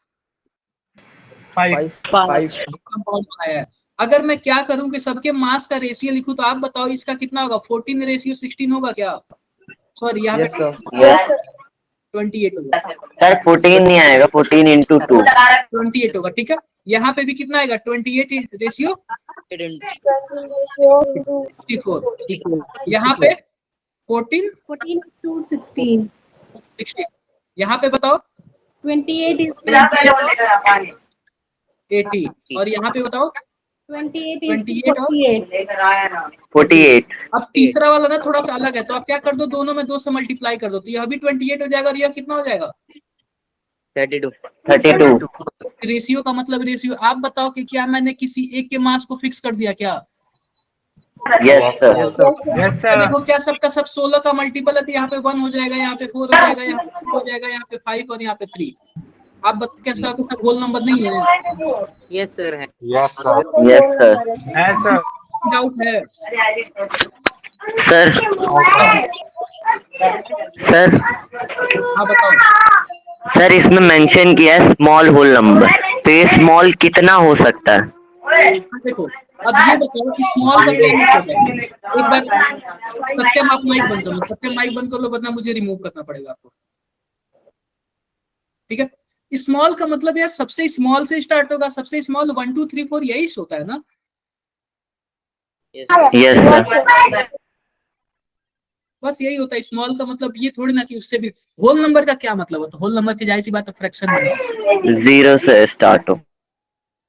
5 कंपाउंड बनाया है। अगर मैं क्या करूं कि सबके मास का रेशियो लिखूं तो आप बताओ इसका कितना होगा? 14:16 होगा क्या? सॉरी यहाँ यस सर। पे 28 होगा। सर 14 नहीं आएगा, 14 into 2। 28 होगा, ठीक है। यहाँ पे भी कितना आएगा? 28 रेशियो 64 यहाँ पे 14 14 to 16. 16 यहाँ पे बताओ 28 is 80 और यहाँ पे बताओ 28 is 28 और 48 अब तीसरा वाला ना थोड़ा सा अलग है, तो आप क्या कर दो, दोनों में 2 से मल्टीप्लाई कर दो, तो यह भी 28 हो जाएगा और यह कितना हो जाएगा 32 32 रेशियो का मतलब रेशियो। आप बताओ कि क्या मैंने किसी एक के मास को फिक्स कर दिया क्या? यस सर यस सर तो देखो क्या सबका सब 16 का मल्टीपल है, तो यहाँ पे 1 हो जाएगा, यहाँ पे 4 हो जाएगा, यहाँ पे 2 हो जाएगा, यहाँ पे 5 और यहाँ पे 3। आप बता कैसा सब होल नंबर नहीं है? यस सर है। Yes sir yes sir doubt है? सर सर हाँ बताओ। सर इसमें मेंशन किया है स्मॉल होल नंबर, तो ये स्मॉल कितना हो सकता है? देखो अब ये बताओ कि स्मॉल का क्या मतलब है। एक बार सत्यम आप माइक बंद करो, सत्यम माइक बंद कर लो, वरना मुझे रिमूव करना पड़ेगा आपको। ठीक है, स्मॉल का मतलब यार सबसे स्मॉल से स्टार्ट होगा, सबसे स्मॉल 1 2 3 4 यही होता है ना। यस सर बस यही होता है स्मॉल का मतलब, ये थोड़ी ना कि उससे भी। होल नंबर का क्या मतलब होता है? होल नंबर की जाहिर सी बात है फ्रैक्शन में ना हो, 0 से स्टार्ट हो।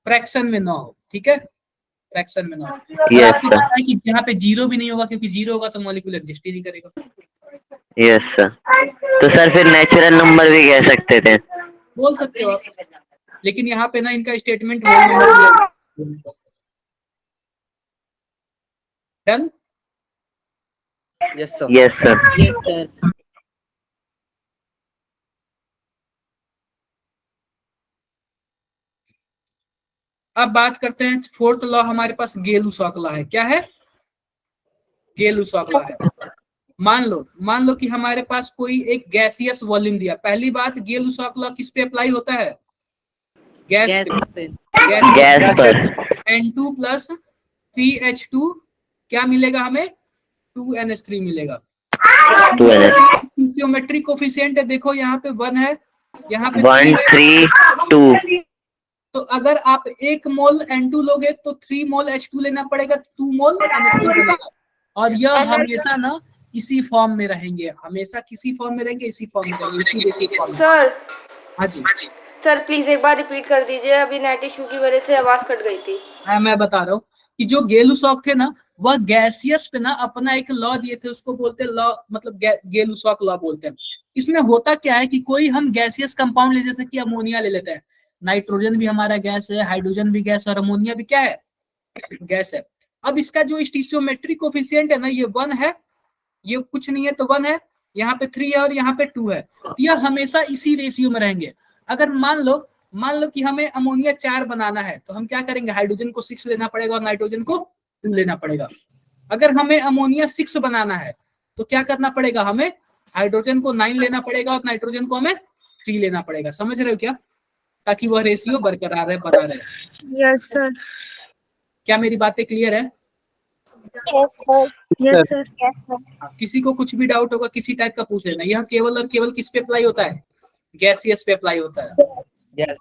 फ्रैक्शन में ना हो। ठीक है, फ्रैक्शन में ना हो। Yes, आपको पता है कि यहाँ पे 0 भी नहीं होगा, क्योंकि 0 होगा तो मॉलिक्यूल एग्जिस्ट ही नहीं करेगा। यस सर, तो सर फिर नेचुरल नंबर भी कह सकते थे। बोल सकते हो आप, लेकिन यहाँ पे ना इनका statement whole number done. Yes sir yes sir yes sir. अब बात करते हैं फोर्थ लॉ। हमारे पास गेलुसॉक लॉ है। क्या है? गेलुसॉक लॉ है। मान लो कि हमारे पास कोई एक गैसियस वॉल्यूम दिया। पहली बात, गेलुसॉक लॉ किस पे अप्लाई होता है? गैस पे। गैस पर N2 प्लस 3H2 क्या मिलेगा हमें? 2NH3 मिलेगा। 2NH स्टियोमेट्रिक कोफिशिएंट है, देखो यहाँ पे 1 है, यहाँ पे 1 3 2 तो अगर आप 1 मोल N2 लोगे तो 3 मोल H2 लेना पड़ेगा, 2 मोल NH3 बनेगा। और यह हमेशा ना इसी फॉर्म में रहेंगे, हमेशा किसी फॉर्म में रहेंगे, इसी फॉर्म में रहेंगे, इसी बेसिक फॉर्म में। सर हाँ जी सर प्लीज एक बार रिपीट कर दीजिए, अभी नेट इशू की वजह से आवाज कट गई थी। मैं बता रहा हूँ कि जो गेलुसॉक थे ना, वह गैसियस पे ना अपना एक लॉ दिए थे, उसको बोलते हैं लॉ, मतलब गेलुसॉक लॉ बोलते हैं। इसमें होता क्या है कि कोई हम गैसियस कंपाउंड ले, जैसे कि अमोनिया ले लेते हैं। नाइट्रोजन भी हमारा गैस है, हाइड्रोजन भी गैस, और अमोनिया भी क्या है? गैस है। अब इसका जो स्टिशियोमेट्रिक कोफिशिएंट है ना, ये 1 है, ये कुछ नहीं है तो 1 है, यहाँ पे 3 है और यहाँ पे 2 है। तो यह हमेशा इसी रेशियो में रहेंगे। अगर मान लो कि हमें अमोनिया 4 बनाना है, तो हम क्या करेंगे? हाइड्रोजन को 6 लेना पड़ेगा और नाइट्रोजन को 2 लेना पड़ेगा। अगर हमें अमोनिया 6 बनाना है तो क्या करना पड़ेगा? हमें हाइड्रोजन को 9 लेना पड़ेगा और नाइट्रोजन को हमें 3 लेना पड़ेगा। समझ रहे हो क्या? ताकि वह रेशियो बरकरार है, बना रहे। Yes sir. क्या मेरी बातें क्लियर है? Yes sir. Yes sir. किसी को कुछ भी डाउट होगा किसी टाइप का पूछ लेना। यह केवल और केवल किस पे अप्लाई होता है? गैसियस पे अप्लाई होता है। यस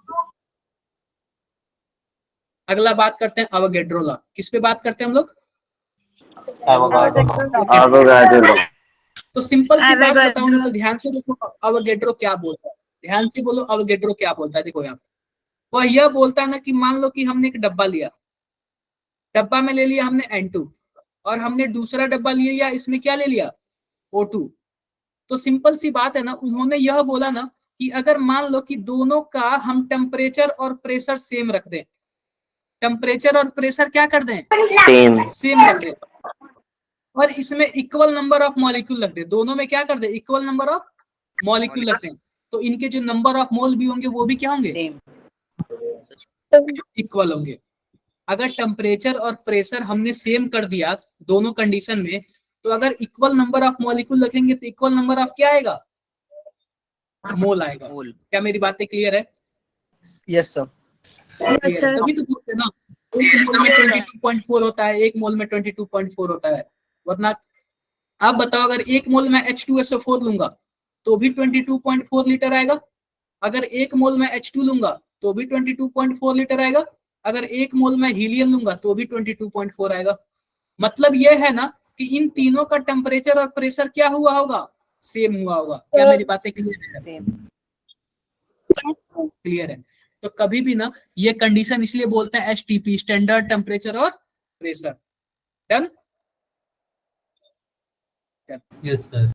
अगला बात करते हैं अवोगैड्रो लॉ। किस पे बात करते हैं हम लोग? एवोगाड्रो। तो सिंपल सी बात बताऊं तो ध्यान से देखो अवोगैड्रो क्या बोलता है। ध्यान से बोलो अवोगैड्रो क्या बोलता है। देखो यहाँ वह यह बोलता है ना कि मान लो कि हमने एक डब्बा लिया, डब्बा में ले लिया हमने N2 और हमने दूसरा डब्बा लिया, इसमें क्या ले लिया? O2। तो सिंपल सी बात है ना, उन्होंने यह बोला ना कि अगर मान लो कि दोनों का हम टेम्परेचर और प्रेशर सेम रख दें, टेम्परेचर और प्रेशर क्या कर दें? सेम रख दें, और इसमें इक्वल नंबर ऑफ मॉलिक्यूल रख दें। दोनों में क्या कर दें? इक्वल नंबर ऑफ मॉलिक्यूल रख दें, तो इनके जो नंबर ऑफ मोल भी होंगे वो भी क्या होंगे? इक्वल होंगे। अगर टेम्परेचर और प्रेशर हमने सेम कर दिया दोनों कंडीशन में, तो अगर इक्वल नंबर ऑफ मॉलिक्यूल रखेंगे तो इक्वल नंबर ऑफ क्या आएगा? मोल आएगा। क्या मेरी बातें क्लियर है? Yes sir. तभी तो पूछते ना, एक मोल में 22.4 होता है, एक मोल में 22.4 होता है। वरना आप बताओ अगर एक मोल में H2SO4 लूंगा तो भी 22.4 लीटर आएगा, अगर एक मोल में H2 लूंगा तो भी 22.4 लीटर आएगा। अगर 1 मोल में हीलियम लूंगा तो भी 22.4 आएगा। मतलब ये है ना कि इन तीनों का टेम्परेचर और प्रेशर क्या हुआ होगा, सेम हुआ होगा। क्या मेरी बातें क्लियर है? क्लियर है। तो कभी भी ना ये कंडीशन इसलिए बोलते हैं एसटीपी, स्टैंडर्ड टेम्परेचर और प्रेशर। डन? Yes sir.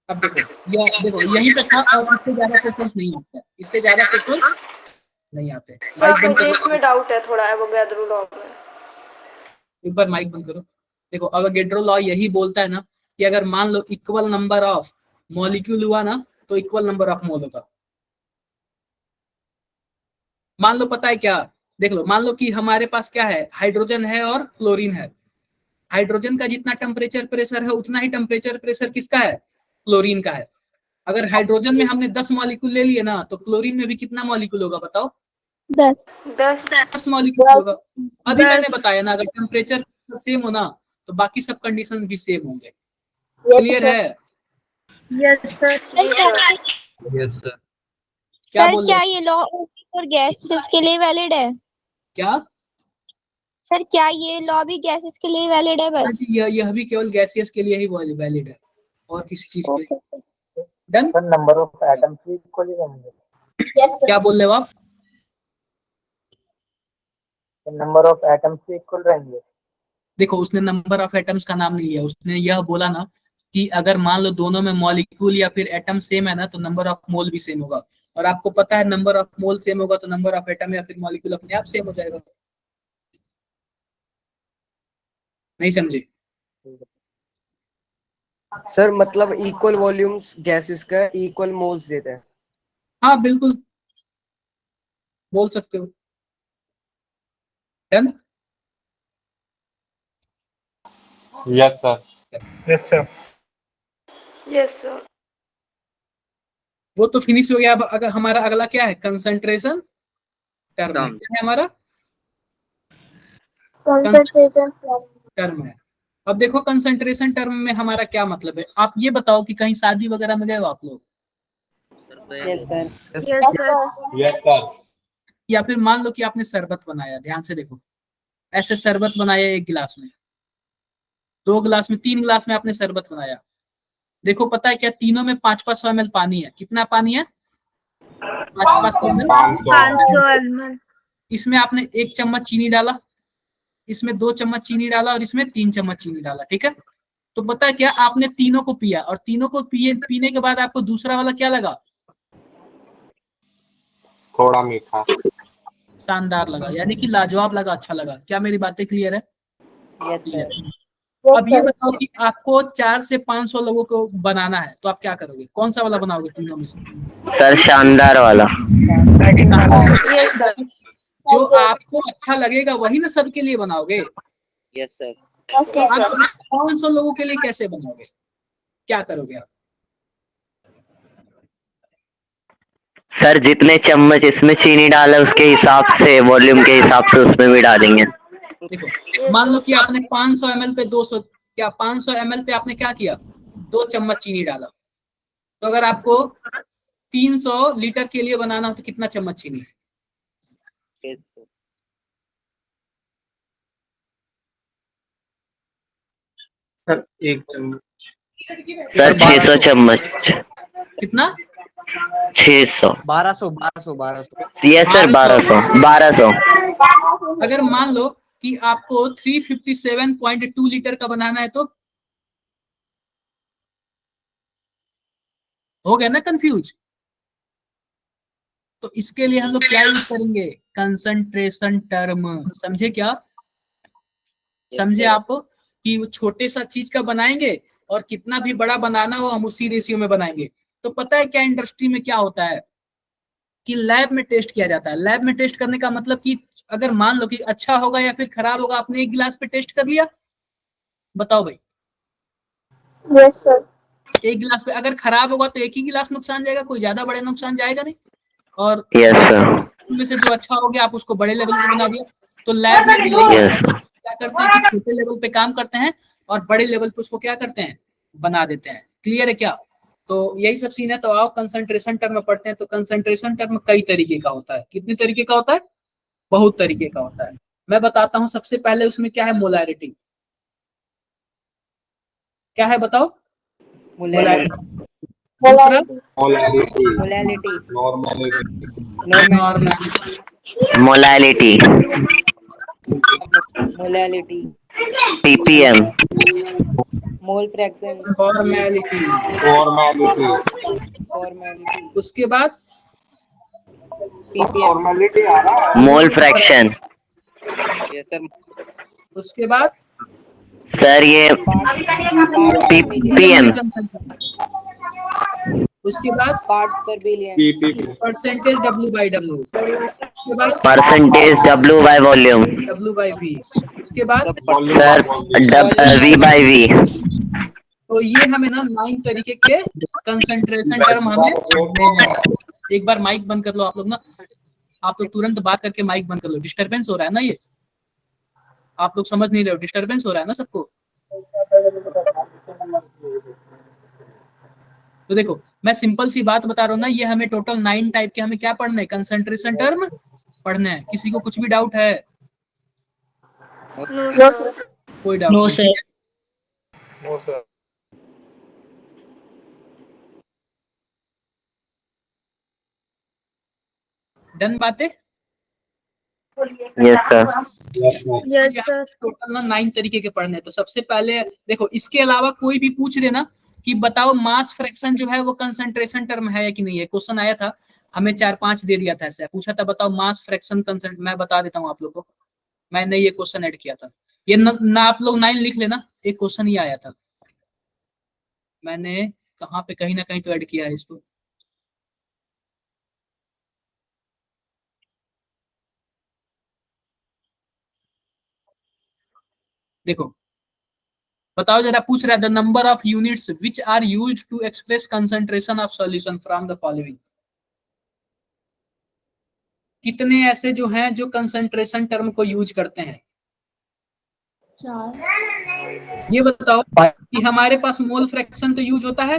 अब देखो यही तो था, और इससे ज्यादा क्वेश्चंस नहीं आते, इससे ज्यादा क्वेश्चन नहीं आते। सर माइक बंद मुझे करो, इसमें डाउट है थोड़ा एवोगैड्रो लॉ में। एक बार माइक बंद करो। देखो अवोगैड्रो लॉ यही बोलता है ना कि अगर मान लो इक्वल नंबर ऑफ मॉलिक्यूल हुआ ना तो इक्वल नंबर ऑफ मोल होगा। मान लो पता है क्या, देख लो, मान लो कि हमारे पास क्या है, हाइड्रोजन है और क्लोरीन है। हाइड्रोजन का जितना टेम्परेचर प्रेशर है उतना ही टेम्परेचर प्रेशर किसका है, क्लोरीन का है। अगर हाइड्रोजन में हमने 10 मॉलिक्यूल ले लिए ना तो क्लोरीन में भी कितना मॉलिक्यूल होगा बताओ? 10 मॉलिक्यूल होगा। अभी मैंने बताया ना अगर टेम्परेचर सेम हो ना तो बाकी सब कंडीशन भी सेम होंगे। क्लियर है? Yes sir. क्या सर बोल क्या रहे ये लॉ फॉर गैसेस के लिए वैलिड है? क्या? सर क्या ये लॉ भी गैसेस के लिए वैलिड है हाँ बस? जी, यह भी केवल गैसियस के लिए ही वैलिड है और किसी चीज के लिए। डन? नंबर ऑफ एटम्स भी इक्वल ही रहेंगे। क्या बोल रहे हो आप? नंबर ऑफ एटम्स भी इक्वल रहेंगे। देखो उसने नंबर ऑफ एटम्स का नाम नहीं लिया, उसने यह बोला ना कि अगर मान लो दोनों में मॉलिक्यूल या फिर एटम सेम है ना तो नंबर ऑफ मोल भी सेम होगा। और आपको पता है नंबर ऑफ मोल सेम होगा तो नंबर ऑफ एटम या फिर मॉलिक्यूल अपने आप सेम हो जाएगा। नहीं समझे? सर मतलब इक्वल वॉल्यूम्स गैसेस का इक्वल मोल्स देते हैं। हाँ बिल्कुल बोल सकते हो। Done? Yes sir. Yes sir. Yes sir. वो तो फिनिश हो गया। अब अगर हमारा अगला क्या है, कंसंट्रेशन टर्म है। क्या है हमारा? कंसंट्रेशन टर्म है। अब देखो कंसंट्रेशन टर्म में हमारा क्या मतलब है, आप ये बताओ कि कहीं शादी वगैरह में गए हो आप लोग, yes sir. Yes sir. Yes sir. या फिर मान लो कि आपने शरबत बनाया, ध्यान से देखो, ऐसे शरबत बनाया 1 गिलास में, 2 गिलास में, 3 गिलास में आपने शरबत बनाया। देखो पता है क्या, तीनों में 500 ml पानी है। कितना पानी है? 500 ml। 500 ml। इसमें आपने 1 चम्मच चीनी डाला, इसमें 2 चम्मच चीनी डाला और इसमें 3 चम्मच चीनी डाला। ठीक है, तो पता है क्या, आपने तीनों को पिया और तीनों को पीने के बाद आपको दूसरा वाला क्या लगा? थोड़ा मीठा। शानदार लगा, यानी कि लाजवाब लगा, अच्छा लगा। क्या मेरी बातें क्लियर है? Yes clear sir. है। अब ये बताओ कि आपको 400 से 500 लोगों को बनाना है तो आप क्या करोगे, कौन सा वाला बनाओगे तीनों में से? सर शानदार वाला। Yes sir. जो आपको अच्छा लगेगा वही ना सबके लिए बनाओगे। Yes sir. जी आप सर। 500 लोगों के लिए कैसे बनाओगे, क्या करोगे आप? सर जितने चम्मच इसमें चीनी डाला उसके हिसाब से, वॉल्यूम के हिसाब से उसमें भी डालेंगे। देखो मान लो कि आपने 500 ml पे 200, क्या 500 ml पे आपने क्या किया, 2 चम्मच चीनी डाला। तो अगर आपको 300 लीटर के लिए बनाना हो तो कितना चम्मच चीनी? Yes sir. सर 1 चम्मच। सर 600 चम्मच। कितना? 600। 1200। Yes sir 1200। 1200। अगर मान लो कि आपको 357.2 लीटर का बनाना है तो हो गया ना कंफ्यूज? तो इसके लिए हम लोग क्या यूज करेंगे, कंसंट्रेशन टर्म। समझे क्या? समझे आप कि वो छोटे सा चीज का बनाएंगे और कितना भी बड़ा बनाना हो हम उसी रेशियो में बनाएंगे। तो पता है क्या इंडस्ट्री में क्या होता है कि लैब में टेस्ट किया जाता है। लैब में टेस्ट करने का मतलब कि अगर मान लो कि अच्छा होगा या फिर खराब होगा, आपने 1 गिलास पे टेस्ट कर लिया, बताओ भाई। Yes sir. 1 गिलास पे अगर खराब होगा तो 1 ही गिलास नुकसान जाएगा, कोई ज्यादा बड़े नुकसान जाएगा नहीं। और यस सर। में से जो अच्छा हो गया आप उसको बड़े लेवल पे बना दिया। तो लैब में भी यही यस सर। क्या करते हैं कि छोटे लेवल पे काम करते हैं और बड़े लेवल पे उसको क्या करते हैं, बना देते हैं। क्लियर है क्या? तो यही सब सीन है। तो आओ कंसंट्रेशन टर्म में पढ़ते हैं। तो कंसंट्रेशन टर्म कई तरीके का होता है। कितने तरीके का होता है? बहुत तरीके का होता है। मैं बताता हूं सबसे पहले उसमें क्या है, मोलैरिटी क्या है बताओ। मोलैरिटी। दूसरा molarity, molality, normality, normality. Molality, molality, ppm, mole fraction, formality. Formality, formality, उसके बाद ppm, फॉर्मेलिटी आ रहा है। Mole fraction. यस सर, उसके बाद सर ये ppm, उसके बाद पार्ट्स पर बिलियन, पीपीपी, परसेंटेज W/W। उसके बाद percentage W by volume. W/V। उसके बाद सर V by V। तो ये हमें ना 9 तरीके के कंसंट्रेशन टर्म हमें पढ़ने हैं। एक बार माइक बंद कर लो आप लोग ना, आप लोग तुरंत बात करके माइक बंद कर लो, डिस्टरबेंस हो रहा है ना, ये आप लोग समझ नहीं रहे हो, डिस्टरबेंस हो रहा है ना सबको। तो देखो मैं सिंपल सी बात बता रहा हूँ ना, ये हमें टोटल 9 टाइप के हमें क्या पढ़ने हैं, कंसंट्रेशन टर्म पढ़ने हैं। किसी को कुछ भी डाउट है? कोई डाउट नो नहीं। सर। No sir. डन बातें? Yes sir. Yes sir. Total ना 9 तरीके के पढ़ने हैं। तो सबसे पहले देखो, इसके अलावा कोई भी पूछ देना कि बताओ मास फ्रैक्शन जो है वो कंसंट्रेशन टर्म है या कि नहीं है। क्वेश्चन आया था, हमें 4-5 दे दिया था, ऐसे पूछा था बताओ मास फ्रैक्शन कंसंट। मैं बता देता हूँ आप लोग को, मैंने ये क्वेश्चन ऐड किया था। ये ना आप लोग 9 लिख लेना, एक क्वेश्चन ही आया था, मैंने कहाँ पे कहीं ना कहीं तो ऐड किया है इसको। देखो बताओ जरा, पूछ रहा है the number of units which are used to express concentration of solution from the following. कितने ऐसे जो हैं जो कंसंट्रेशन टर्म को यूज करते हैं? ये बताओ कि हमारे पास मोल फ्रैक्शन तो यूज होता है,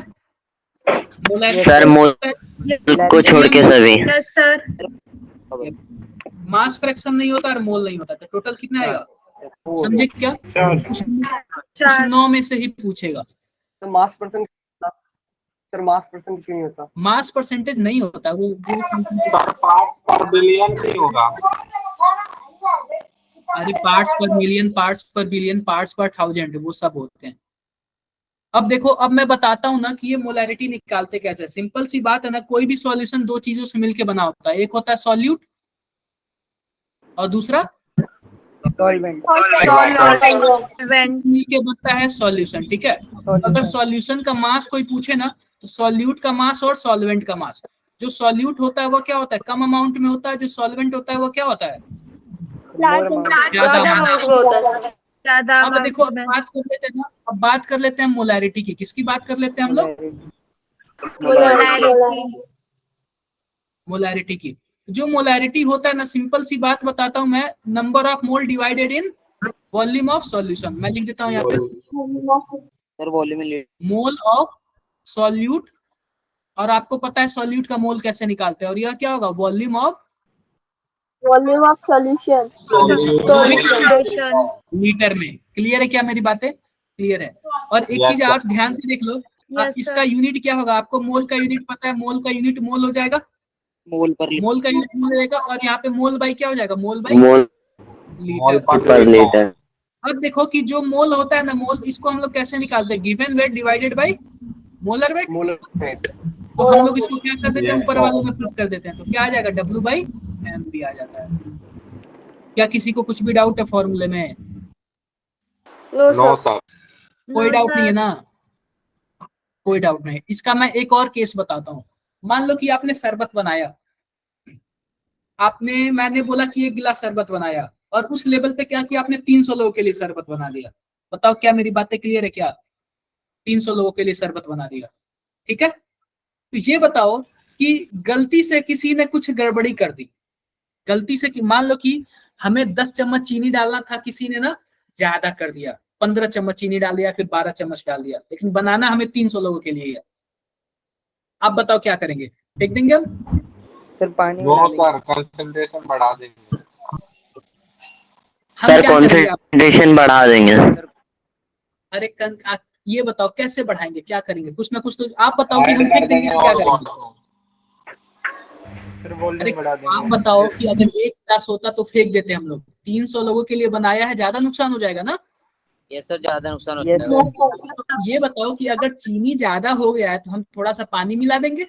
सर मोल को छोड़ के सभी। Yes sir. मास फ्रैक्शन नहीं होता और मोल नहीं होता। तो टोटल कितना आएगा समझे क्या? कुछ 9 में से ही पूछेगा। तो मास परसेंट, सर मास परसेंट क्यों नहीं होता? मास परसेंटेज नहीं होता वो सर पार्ट्स पर बिलियन नहीं होगा। अरे पार्ट्स पर मिलियन, पार्ट्स पर बिलियन, पार्ट्स पर 1000 वो सब होते हैं। अब देखो, अब मैं बताता हूं ना कि ये मोलैरिटी निकालते कैसे। सिंपल सी बात है ना, कोई भी सॉल्यूशन 2 चीजों से मिलकर बना होता है, एक होता है सॉल्यूट और दूसरा सॉल्वेंट, मिलके बनता है सॉल्यूशन। ठीक है, अगर सॉल्यूशन का मास कोई पूछे ना, तो सॉल्यूट का मास और सॉल्वेंट का मास, जो सॉल्यूट होता है वो क्या होता है, कम अमाउंट में होता है, जो सॉल्वेंट होता है वो क्या होता है, ज्यादा अमाउंट में होता है सर। ज्यादा अब देखो, अब बात कर लेते हैं ना, अब बात कर लेते हैं मोलैरिटी की। किसकी बात कर लेते हैं हम लोग? मोलैरिटी की। जो मोलैरिटी होता है ना, सिंपल सी बात बताता हूं मैं, number of mole divided in volume of solution. मैं लिख देता हूं यहाँ पे, sir volume mole of solute, और आपको पता है सॉल्यूट का मोल कैसे निकालते हैं, और यह क्या होगा, वॉल्यूम ऑफ सॉल्यूशन लीटर में। क्लियर है क्या मेरी बातें? क्लियर है। और एक Yes, चीज sir. आप ध्यान से देख लो, इसका यूनिट क्या होगा, आपको मोल का यूनिट पता है, मोल का यूनिट मोल हो जाएगा, मोल पर मोल का यूनिट मोल हो जाएगा, और यहाँ पे मोल बाई क्या हो जाएगा, मोल बाई मोल लीटर। पर लीटर। अब देखो कि जो मोल होता है ना, मोल, इसको हम लोग कैसे निकालते हैं, given weight divided by molar weight. तो हम लोग इसको क्या कर देते हैं, ऊपर वाले में पुट कर देते हैं, तो क्या आ जाएगा, W/mv आ जाता है। क्या किसी को कुछ भी डाउट है फॉर्मूले में? No sir. कोई डाउट नहीं है ना? कोई डाउट नहीं। इसका मैं एक और केस बताता हूँ। मान लो कि आपने शरबत बनाया, मैंने बोला कि 1 गिलास शरबत बनाया, और उस लेवल पे क्या किया आपने, 300 लोगों के लिए शरबत बना दिया। बताओ क्या मेरी बातें क्लियर है क्या? 300 लोगों के लिए शरबत बना दिया, ठीक है। तो ये बताओ कि गलती से किसी ने कुछ गड़बड़ी कर दी, गलती से, कि मान लो कि हमें 10 चम्मच चीनी डालना था, किसी ने ना ज्यादा कर दिया, 15 चम्मच चीनी डाल दिया, फिर 12 चम्मच डाल दिया, लेकिन बनाना हमें 300 लोगों के लिए है। आप बताओ क्या करेंगे, फेंक देंगे हम? सर पानी नो सर, कंसंट्रेशन बढ़ा देंगे। हम सर क्या करेंगे आप? कंसंट्रेशन बढ़ा देंगे। अरे आप ये बताओ कैसे बढ़ाएंगे, क्या करेंगे? कुछ ना कुछ तो आप बताओ कि हम फेंक देंगे तो क्या करेंगे? सर अरे वॉल्यूम बढ़ा आप देंगे। बताओ कि अगर एक गिलास होता तो फेंक देते हम लोग, 300 लोगों के लिए बनाया है, ज्यादा नुकसान हो जाएगा ना। ये सर ज्यादा नुकसान Yes, होता है। तो ये बताओ कि अगर चीनी ज्यादा हो गया है तो हम थोड़ा सा पानी मिला देंगे,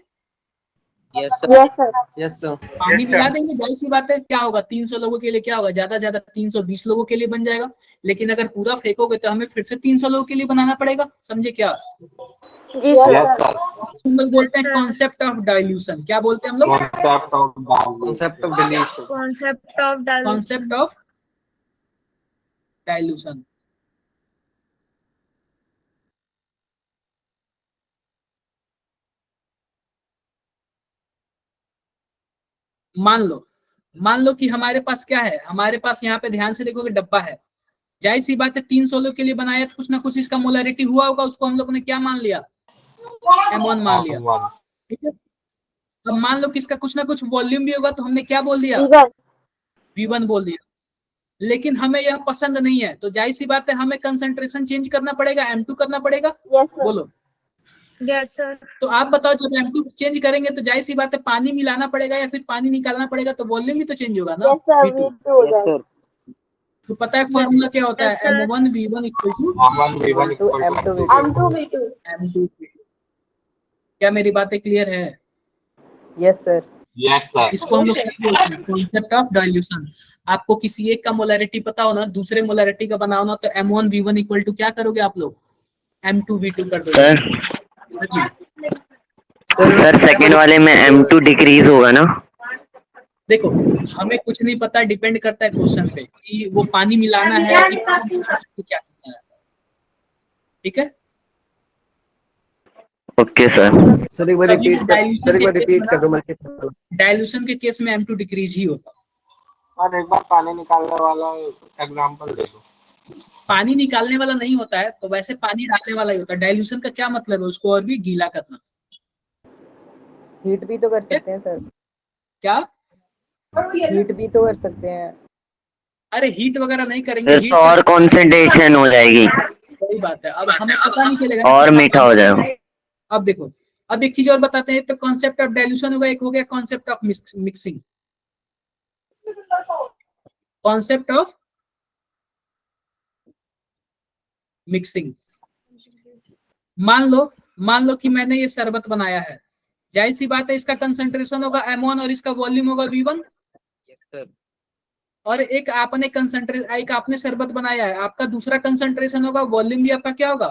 yes sir. Yes sir. yes sir. पानी मिला देंगे, जाहिर सी बात है क्या होगा, 300 लोगों के लिए क्या होगा, ज्यादा ज्यादा 320 लोगों के लिए बन जाएगा। लेकिन अगर पूरा फेंकोगे तो हमें फिर से 300 लोगों के लिए बनाना पड़ेगा, समझे क्या? जी Yes, सर। Yes sir. हम लोग बोलते हैं कॉन्सेप्ट ऑफ डाइल्यूशन। क्या बोलते हैं हम लोग? Concept of dilution. Concept of dilution. Concept of dilution. मान लो कि हमारे पास क्या है, हमारे पास यहाँ पे ध्यान से देखोगे डब्बा है, जाहिर सी बात है 300 लोग के लिए बनाया तो कुछ ना कुछ इसका मोलरिटी हुआ होगा, उसको हम लोग ने क्या मान लिया, M1 मान लिया, ठीक है। अब मान लो कि इसका कुछ ना कुछ वॉल्यूम भी होगा तो हमने क्या बोल दिया, V1. V1 बोल दिया। लेकिन हमें यह पसंद नहीं है तो जाहिर सी बात है हमें कंसंट्रेशन चेंज करना पड़ेगा, M2 करना पड़ेगा। Yes sir. बोलो। Yes sir. तो आप बताओ जब M2 चेंज करेंगे तो जाहिर सी बात है पानी मिलाना पड़ेगा या फिर पानी निकालना पड़ेगा, तो वॉल्यूम भी तो चेंज होगा ना, Yes sir. V2। V2 हो यस जाएगा। सर। तो पता है फॉर्मूला क्या होता Yes, है, sir. M1 V1 equal to To M2 V2. M2 V2. M2। क्या मेरी बातें क्लियर है? Yes sir. Yes sir. इसको हम लोग क्या बोलते हैं, कॉन्सेप्ट ऑफ डाइल्यूशन। आपको किसी एक का मोलरिटी पता हो ना, दूसरे मोलरिटी का बनाओ ना, तो M1 V1 इक्वल टू क्या करोगे आप लोग, M2 V2 कर दोगे। सर जी सर सेकंड वाले में M2 डिक्रीज होगा ना? देखो, हमें कुछ नहीं पता, डिपेंड करता है क्वेश्चन पे कि वो पानी मिलाना है कि क्या करना है, ठीक है। Okay sir. सर एक बार तभी रिपीट वो कर डाइल्यूशन सर एक के बार केस रिपीट में कर दो ना, मल्टीपल। डाइल्यूशन के केस में M2 डिक्रीज ही होता। और एक बार पानी निकालने वाला एग्जांपल दे दो। पानी निकालने वाला नहीं होता है तो वैसे पानी डालने वाला ही होता है। डाइल्यूशन का क्या मतलब है, उसको और भी गीला करना। हीट भी तो कर सकते हैं सर। क्या? हीट भी तो कर सकते हैं। अरे हीट वगैरह नहीं करेंगे, फिर हीट तो और कंसंट्रेशन हो जाएगी सही बात है। अब हमें पता नहीं चलेगा ना और कितना मीठा पानी। हो जाएगा। अब देखो, अब एक चीज और बताते हैं, तो कॉन्सेप्ट ऑफ डाइल्यूशन होगा, एक हो गया concept of mixing. Concept of mixing. मान लो कि मैंने ये शरबत बनाया है, जाहिर सी बात है इसका कंसंट्रेशन होगा M1 और इसका वॉल्यूम होगा V1। Yes sir. और एक आपने शरबत बनाया है, आपका दूसरा कंसंट्रेशन होगा, वॉल्यूम भी आपका क्या होगा,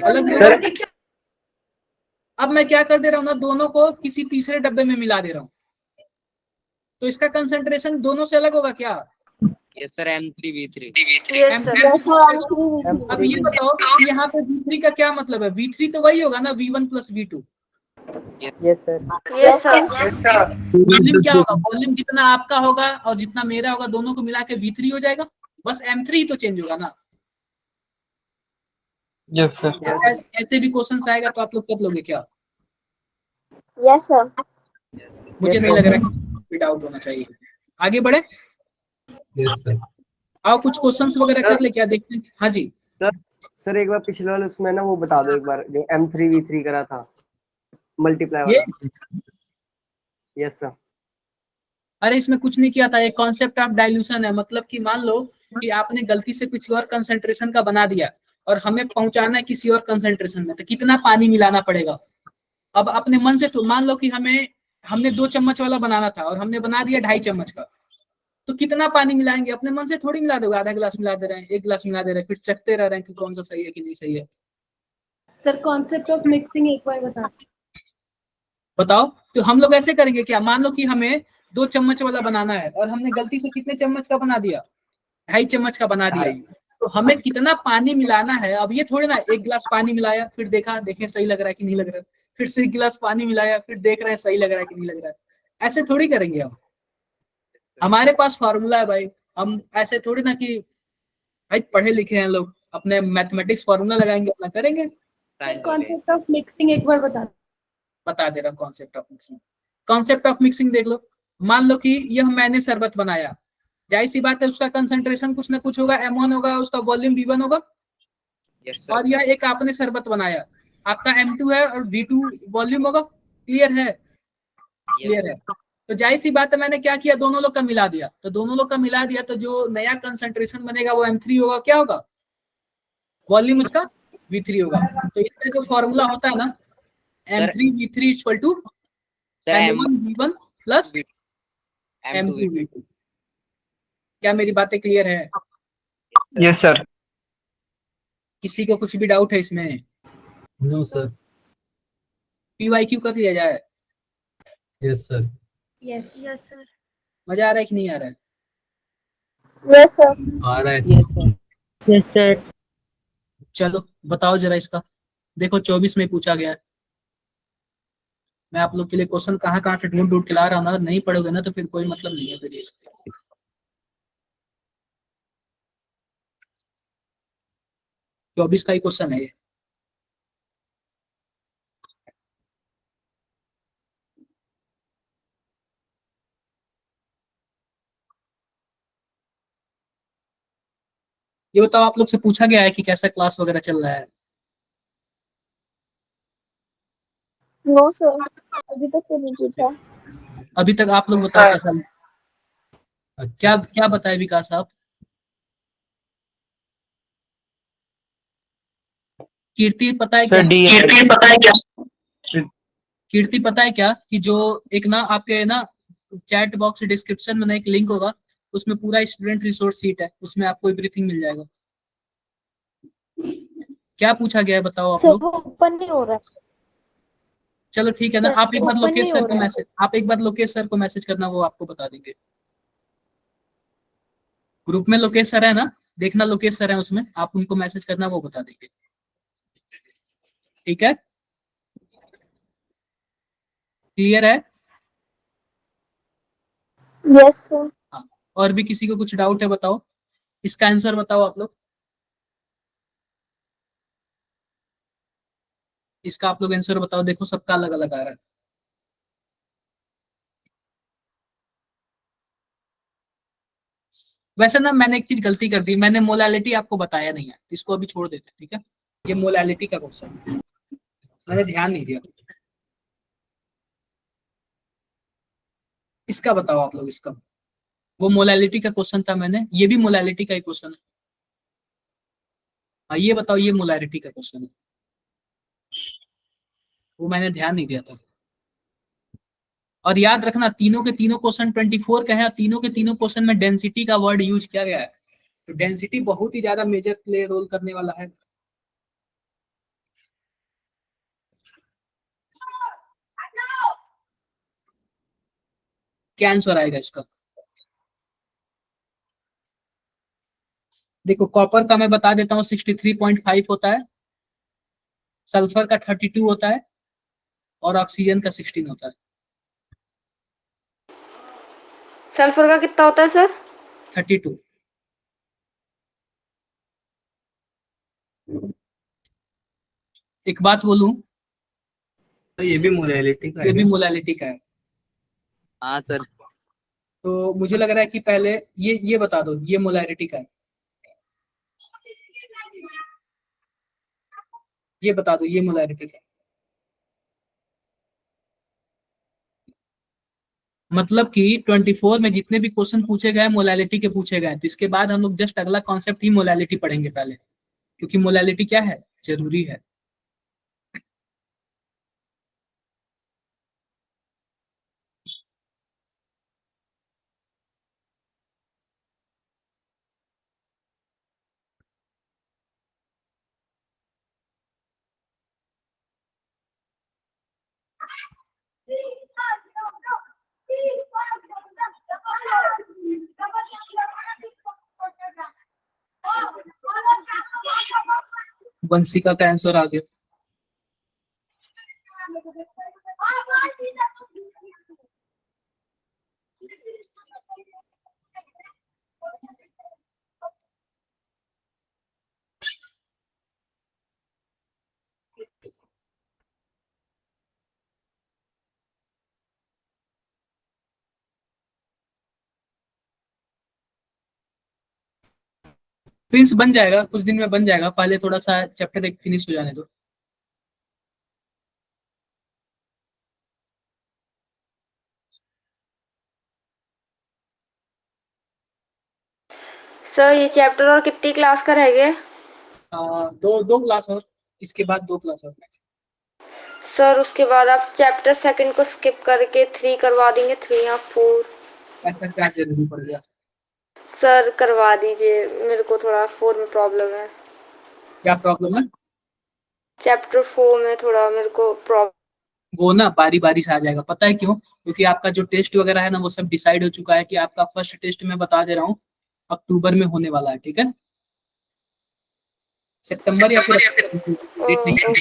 अलग सर होगा। अब मैं क्या कर दे रहा हूँ ना, दोनों को किसी तीसरे डब्बे में मिला दे रहा हूँ, तो इसका कंसंट्रेशन दोनों से अलग होगा क्या? Yes sir. M3V3। Yes sir. Yes sir. M3 V2. अब ये बताओ कि यहाँ पे V3 का क्या मतलब है, V3 तो वही होगा ना V1 plus V2। Yes sir. Yes sir. Volume क्या होगा, वॉल्यूम जितना आपका होगा और जितना मेरा होगा दोनों को मिला के V3 हो जाएगा, बस M3 ही तो चेंज होगा ना। Yes sir. ऐसे भी क्वेश्चन आएगा तो आप लोग कर लोगे क्या? Yes sir. मुझे नहीं लग रहा कि डाउट होना चाहिए। आगे बढ़े। Yes sir. आओ कुछ क्वेश्चंस वगैरह कर ले, क्या देखते हैं। हाँ जी सर एक बार पिछले वाले उसमें ना वो बता दो एक बार, जो M3V3 करा था मल्टीप्लाई ये वाला। Yes sir. अरे इसमें कुछ नहीं किया था, एक कॉन्सेप्ट ऑफ डाइल्यूशन है। मतलब कि मान लो कि आपने गलती से किसी और कंसंट्रेशन का बना दिया और हमें पहुंचाना है किसी और कंसंट्रेशन में, तो कितना पानी मिलाना पड़ेगा। अब अपने मन से तो मान लो कि हमने 2 चम्मच वाला बनाना था और हमने बना दिया 2.5 चम्मच का, तो कितना पानी मिलाएंगे, अपने मन से थोड़ी मिला दोगे, आधा गिलास मिला दे रहे हैं, 1 गिलास मिला दे रहे हैं, फिर चखते रह रहे हैं कि कौन सा सही है कि नहीं सही है। सर कॉन्सेप्ट ऑफ मिक्सिंग एक बार बताओ। तो हम लोग ऐसे करेंगे क्या, मान लो कि हमें 2 चम्मच वाला बनाना है और हमने गलती से कितने चम्मच का बना दिया, 2.5 चम्मच का बना दिया, तो हमें कितना पानी मिलाना है। अब ये थोड़ी ना 1 गिलास पानी मिलाया फिर देखें सही लग रहा है कि नहीं लग रहा है, फिर से 1 गिलास पानी मिलाया फिर देख रहे हैं सही लग रहा है कि नहीं लग रहा है, ऐसे थोड़ी करेंगे हम। हमारे पास फॉर्मूला है भाई, हम ऐसे थोड़ी ना कि भाई पढ़े लिखे हैं लोग, अपने मैथमेटिक्स फॉर्मूला लगाएंगे अपना करेंगे। कॉन्सेप्ट ऑफ मिक्सिंग एक बार बता दे रहा हूँ concept of mixing. Concept of mixing देख लो, मान लो कि यह मैंने शरबत बनाया, जाहिर सी बात है उसका कंसंट्रेशन कुछ ना कुछ होगा, M1 होगा, उसका वॉल्यूम V1 होगा। और यह एक आपने शरबत बनाया, आपका M2 है और V2 वॉल्यूम होगा। क्लियर है? क्लियर है। तो जाहिर सी बात है मैंने क्या किया, दोनों लोग का मिला दिया। तो दोनों लोग का मिला दिया तो जो नया कंसंट्रेशन बनेगा वो M3 होगा। क्या होगा? वॉल्यूम उसका V3 होगा। तो इसका जो फॉर्मूला होता है ना, M3V3 equal to M1V1 plus M2V2। क्या मेरी बातें क्लियर है? Yes sir. किसी को कुछ भी डाउट है इसमें? No sir. PYQ कर लिया जाए। Yes sir. Yes yes sir. मजा आ रहा है कि नहीं आ रहा है? Yes sir. आ रहा है। Yes sir. Yes sir. चलो बताओ जरा इसका। देखो 24 में पूछा गया है। मैं आप लोग के लिए क्वेश्चन कहाँ कहाँ से ढूंढ ढूंढ के ला रहा हूँ ना, नहीं पढ़ोगे ना तो फिर कोई मतलब नहीं है फिर इसके। 24 का ही क्वेश्चन है ये। ये बताओ आप लोग से पूछा गया है कि कैसा क्लास वगैरह चल रहा है? नो सर, अभी तक तो नहीं पूछा। अभी तक आप लोग बताओ कैसा। क्या क्या बताए विकास आप? कीर्ति पता है क्या? सर डी कीर्ति पता है क्या? कीर्ति पता है क्या कि जो एक ना आपके ना चैट बॉक्स डिस्क्रिप्शन में ना एक लिंक होगा, उसमें पूरा स्टूडेंट रिसोर्स सीट है, उसमें आपको एवरीथिंग मिल जाएगा। क्या पूछा गया है बताओ आप सर लोग? वो ओपन नहीं हो रहा है। चलो ठीक है ना, सर आप एक बार ओपन लोकेश नहीं हो सर को रहा है। मैसेज आप एक बार लोकेश सर को मैसेज करना, वो आपको बता देंगे। ग्रुप में लोकेश सर है ना, देखना लोकेश सर है उसमें, आप उनको मैसेज करना, वो बता देंगे। ठीक है? क्लियर है? Yes sir. हाँ। और भी किसी को कुछ डाउट है बताओ, इसका आंसर बताओ आप लोग। इसका आप लोग आंसर बताओ, देखो सबका अलग अलग आ रहा है। वैसे ना मैंने एक चीज गलती कर दी, मैंने मोलालिटी आपको बताया नहीं है, इसको अभी छोड़ देते हैं। ठीक है? ये मोलालिटी का क्वेश्चन है, मैंने ध्यान नहीं दिया। इसका बताओ आप लोग, इसका। वो मोलालिटी का क्वेश्चन था, मैंने ये भी मोलालिटी का ही क्वेश्चन है। हाँ ये बताओ, ये मोलारिटी का क्वेश्चन है, वो मैंने ध्यान नहीं दिया था। और याद रखना तीनों के तीनों क्वेश्चन 24 का है, और तीनों के तीनों क्वेश्चन में डेंसिटी का वर्ड यूज किया गया है। तो डेंसिटी बहुत ही ज्यादा मेजर प्ले रोल करने वाला है। क्या आंसर आएगा इसका? देखो कॉपर का मैं बता देता हूँ 63.5 होता है, सल्फर का 32 होता है, और ऑक्सीजन का 16 होता है। सल्फर का कितना होता है सर? 32। एक बात बोलूं, तो ये भी मोलैलिटी का ये भी है। मोलालिटी का है। हाँ सर। तो मुझे लग रहा है कि पहले ये बता दो, ये मोलारिटी का है। ये बता दो, ये मोलारिटी का है। मतलब कि 24 में जितने भी क्वेश्चन पूछे गए मोलालिटी के पूछे गए, तो इसके बाद हम लोग जस्ट अगला कॉन्सेप्ट ही मोलालिटी पढ़ेंगे पहले, क्योंकि मोलालिटी क्या है, जरूरी है। वंशिका का आंसर आ गया। प्रिंस बन जाएगा, कुछ दिन में बन जाएगा, पहले थोड़ा सा चैप्टर एक फिनिश हो जाने दो। सर ये चैप्टर और कितनी क्लास का रह गया? दो दो क्लास और, इसके बाद 2 क्लास और। सर उसके बाद आप चैप्टर सेकंड को स्किप करके 3 करवा देंगे, 3 या 4? ऐसा क्या जरूरी पड़ गया? सर करवा दीजिए, मेरे को थोड़ा 4 में प्रॉब्लम है। क्या प्रॉब्लम है? चैप्टर 4 में थोड़ा मेरे को प्रॉब्लम। वो ना बारी बारी से आ जाएगा, पता है क्यों? क्योंकि आपका जो टेस्ट वगैरह है ना वो सब डिसाइड हो चुका है कि आपका फर्स्ट टेस्ट मैं बता दे रहा हूँ अक्टूबर में होने वाला है, ठीक है? सितंबर या फिर डेट नहीं है।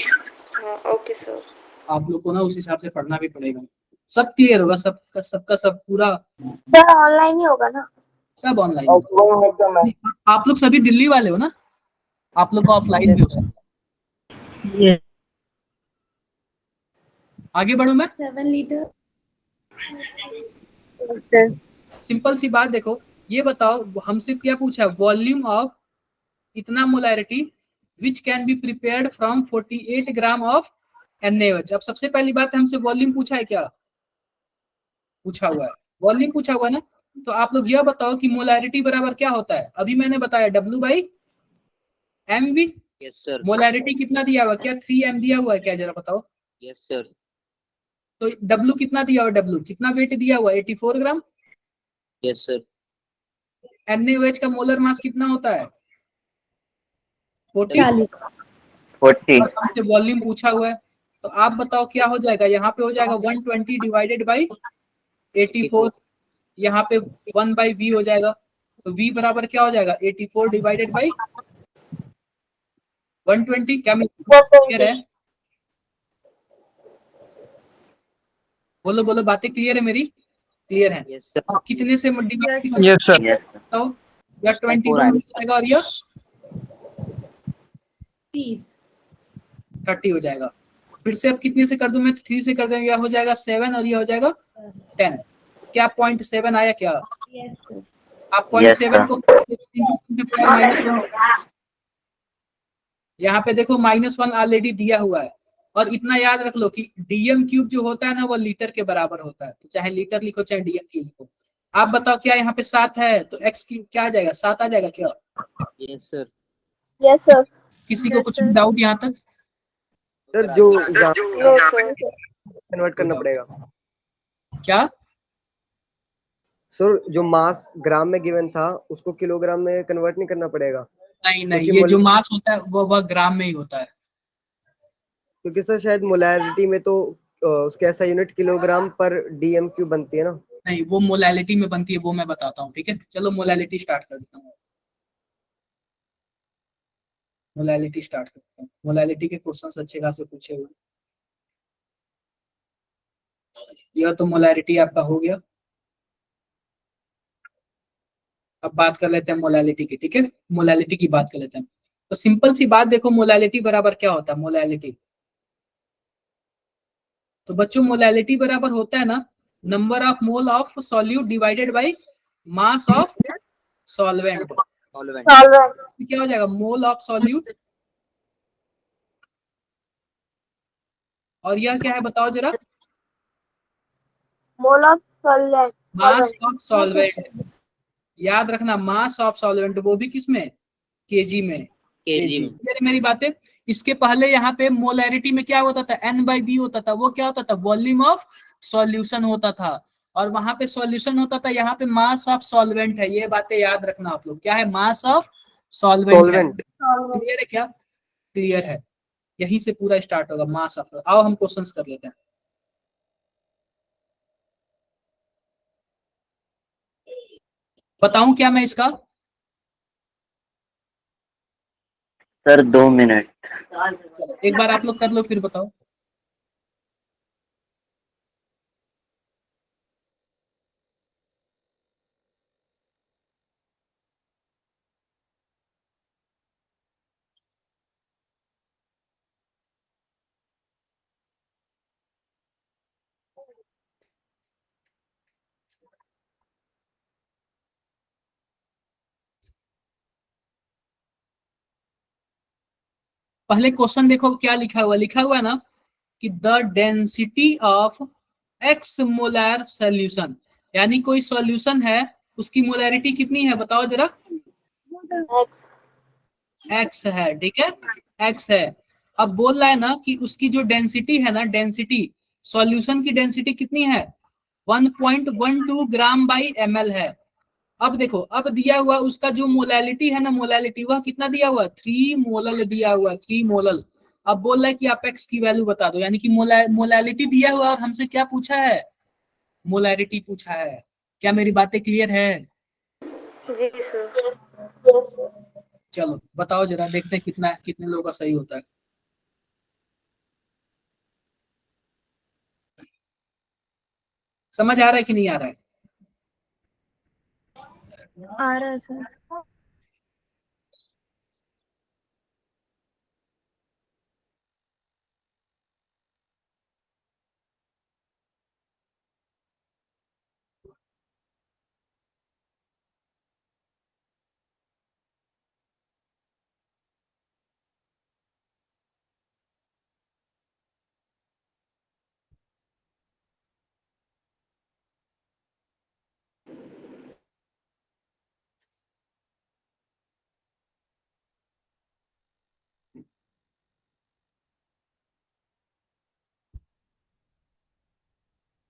हाँ ओके सर। आप लोग को ना उस हिसाब से पढ़ना भी पड़ेगा। सब क्लियर होगा, सबका सब पूरा सर ऑनलाइन ही होगा ना? सब ऑनलाइन। आप लोग सभी दिल्ली वाले हो ना? आप लोग का ऑफलाइन भी हो सकता है। आगे बढ़ू मैं? 7 लीटर। सिंपल सी बात देखो, ये बताओ हमसे क्या पूछा है, वॉल्यूम ऑफ इतना molarity which can be prepared from 48 gram of NaOH। अब सबसे पहली बात हमसे वॉल्यूम पूछा है, क्या पूछा हुआ है? वॉल्यूम पूछा हुआ है ना। तो आप लोग यह बताओ कि मोलैरिटी बराबर क्या होता है? अभी मैंने बताया W/mV। Yes sir. मोलैरिटी कितना दिया हुआ, क्या 3m दिया हुआ है क्या, जरा बताओ। Yes sir. तो W कितना दिया हुआ, W कितना वेट दिया हुआ, 84 ग्राम। Yes sir. NaOH का मोलर मास कितना होता है, 40। 40। और हमसे वॉल्यूम पूछा हुआ है, तो आप बताओ क्या हो जाएगा? यहाँ पे हो जाएगा 120 डिवाइडेड बाई 84, यहाँ पे 1/V हो जाएगा। तो V बराबर क्या हो जाएगा, 84 डिवाइडेड बाई 120। क्या क्लियर है? बोलो बोलो, बातें क्लियर है मेरी? क्लियर है? Yes sir. तो कितने से divide yes sir. Yes sir. बताओ, या 21 हो जाएगा और यह 30 हो जाएगा। फिर से अब कितने से कर दूं मैं, 3 से कर दूं, यह हो जाएगा 7 और यह हो जाएगा 10। क्या 0.7 आया क्या? आप 0.7 को -1, यहाँ पे देखो -1 ऑलरेडी दिया हुआ है। और इतना याद रख लो कि DM³ जो होता है ना वो लीटर के बराबर होता है, तो चाहे लीटर लिखो चाहे DM³ लिखो। आप बताओ क्या यहाँ पे 7 है तो x³ क्या आ जाएगा, 7 आ जाएगा क्या? Yes sir. Yes sir. किसी को कुछ डाउट यहाँ तक? सर जो नो सर। कन्वर्ट करना पड़ेगा। क्या? सर जो मास ग्राम में गिवन था उसको किलोग्राम में कन्वर्ट नहीं करना पड़ेगा? नहीं नहीं, क्योंकि ये जो मास होता है वह ग्राम में ही होता है। क्योंकि सर शायद मोलैरिटी में तो उसके ऐसा यूनिट किलोग्राम पर DM³ बनती है ना। नहीं, वो मोलैलिटी में बनती है, वो मैं बताता हूँ, ठीक है? चलो मोलैलिटी स्टार्ट कर देता हूँ। मोलैलिटी स्टार्ट करता हूँ। मोलैलिटी के क्वेश्चंस अच्छे खासे पूछे हुए। यह तो मोलैरिटी आपका हो गया। अब बात कर लेते हैं मोलैलिटी की, ठीक है? मोलैलिटी की बात कर लेते हैं। तो सिंपल सी बात देखो, मोलैलिटी बराबर क्या होता है? मोलैलिटी तो बच्चों मोलैलिटी बराबर होता है ना number of mole of solute divided by mass of solvent. क्या हो जाएगा, मोल ऑफ सॉल्यूट। और यह क्या है बताओ जरा, mole of solvent. Mass of solvent. याद रखना, मास ऑफ सॉल्वेंट, वो भी किस में, केजी में। केजी में। क्लियर है मेरी बातें? इसके पहले यहाँ पे मोलैरिटी में क्या होता था, N/V होता था। वो क्या होता था, वॉल्यूम ऑफ सॉल्यूशन होता था। और वहां पे सॉल्यूशन होता था, यहाँ पे मास ऑफ सॉल्वेंट है। ये बातें याद रखना आप लोग, क्या है, मास ऑफ सॉल्वेंट है। क्लियर है क्या? क्लियर है? यहीं से पूरा स्टार्ट होगा, मास ऑफ। आओ हम क्वेश्चंस कर लेते हैं। बताऊं क्या मैं इसका? Sir 2 minute. चलो एक बार आप लोग कर लो फिर बताओ। पहले क्वेश्चन देखो क्या लिखा हुआ है ना कि the density of x molar solution, यानी कोई सॉल्यूशन है उसकी मोलैरिटी कितनी है बताओ जरा। एक्स है, ठीक है, एक्स है। अब बोल रहा है ना कि उसकी जो डेंसिटी है ना, डेंसिटी सॉल्यूशन की डेंसिटी कितनी है 1.12 ग्राम बाई ml है। अब देखो, अब दिया हुआ उसका जो मोलैलिटी है ना, मोलैलिटी वह कितना दिया हुआ 3 मोलल दिया हुआ, 3 मोलल। अब बोल रहा है कि आप एक्स की वैल्यू बता दो, यानी कि मोलैलिटी दिया हुआ और हमसे क्या पूछा है, मोलैरिटी पूछा है। क्या मेरी बातें क्लियर है? जी सर। चलो बताओ जरा, देखते हैं कितने लोगों का सही होता है। समझ आ रहा है कि नहीं आ रहा है? आ रहा है सर।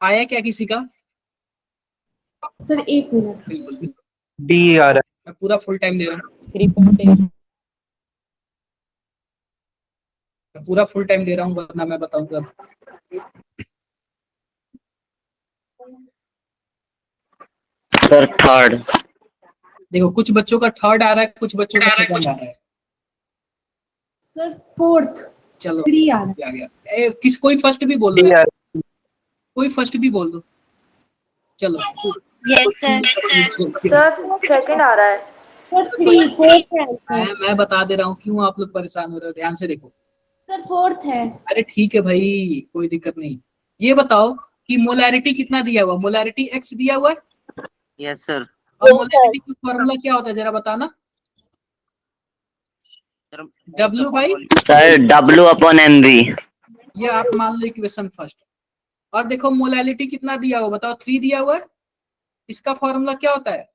आया क्या किसी का? Sir 1 minute. बिल्कुल बिल्कुल, डी आ रहा मैं पूरा फुल टाइम दे रहा हूँ, 3.8। मैं पूरा फुल टाइम दे रहा हूँ, वरना मैं बताऊंगा। Sir third. देखो कुछ बच्चों का थर्ड आ रहा है, कुछ बच्चों का सेकंड आ रहा है। Sir 4th। चलो 3 आ रहा है। आ गया। कोई फर्स्ट भी बोल डी दो आ यार, रहा कोई फर्स्ट भी बोल दो। चलो यस सर। सर सेकंड आ रहा है। सर 3 4th है आंसर। मैं बता दे रहा हूँ क्यों आप लोग परेशान हो रहे हो, ध्यान से देखो। सर 4th है। अरे ठीक है भाई, कोई दिक्कत नहीं। ये बताओ कि मोलैरिटी कितना दिया हुआ, मोलैरिटी एक्स दिया हुआ है। Yes sir. और मोलैरिटी का फॉर्मूला क्या होता है जरा बताना। W by, sir W/NV। ये आप मान लो इक्वेशन फर्स्ट। और देखो मोलैलिटी कितना दिया हुआ बताओ, 3 दिया हुआ है। इसका फॉर्मूला क्या होता है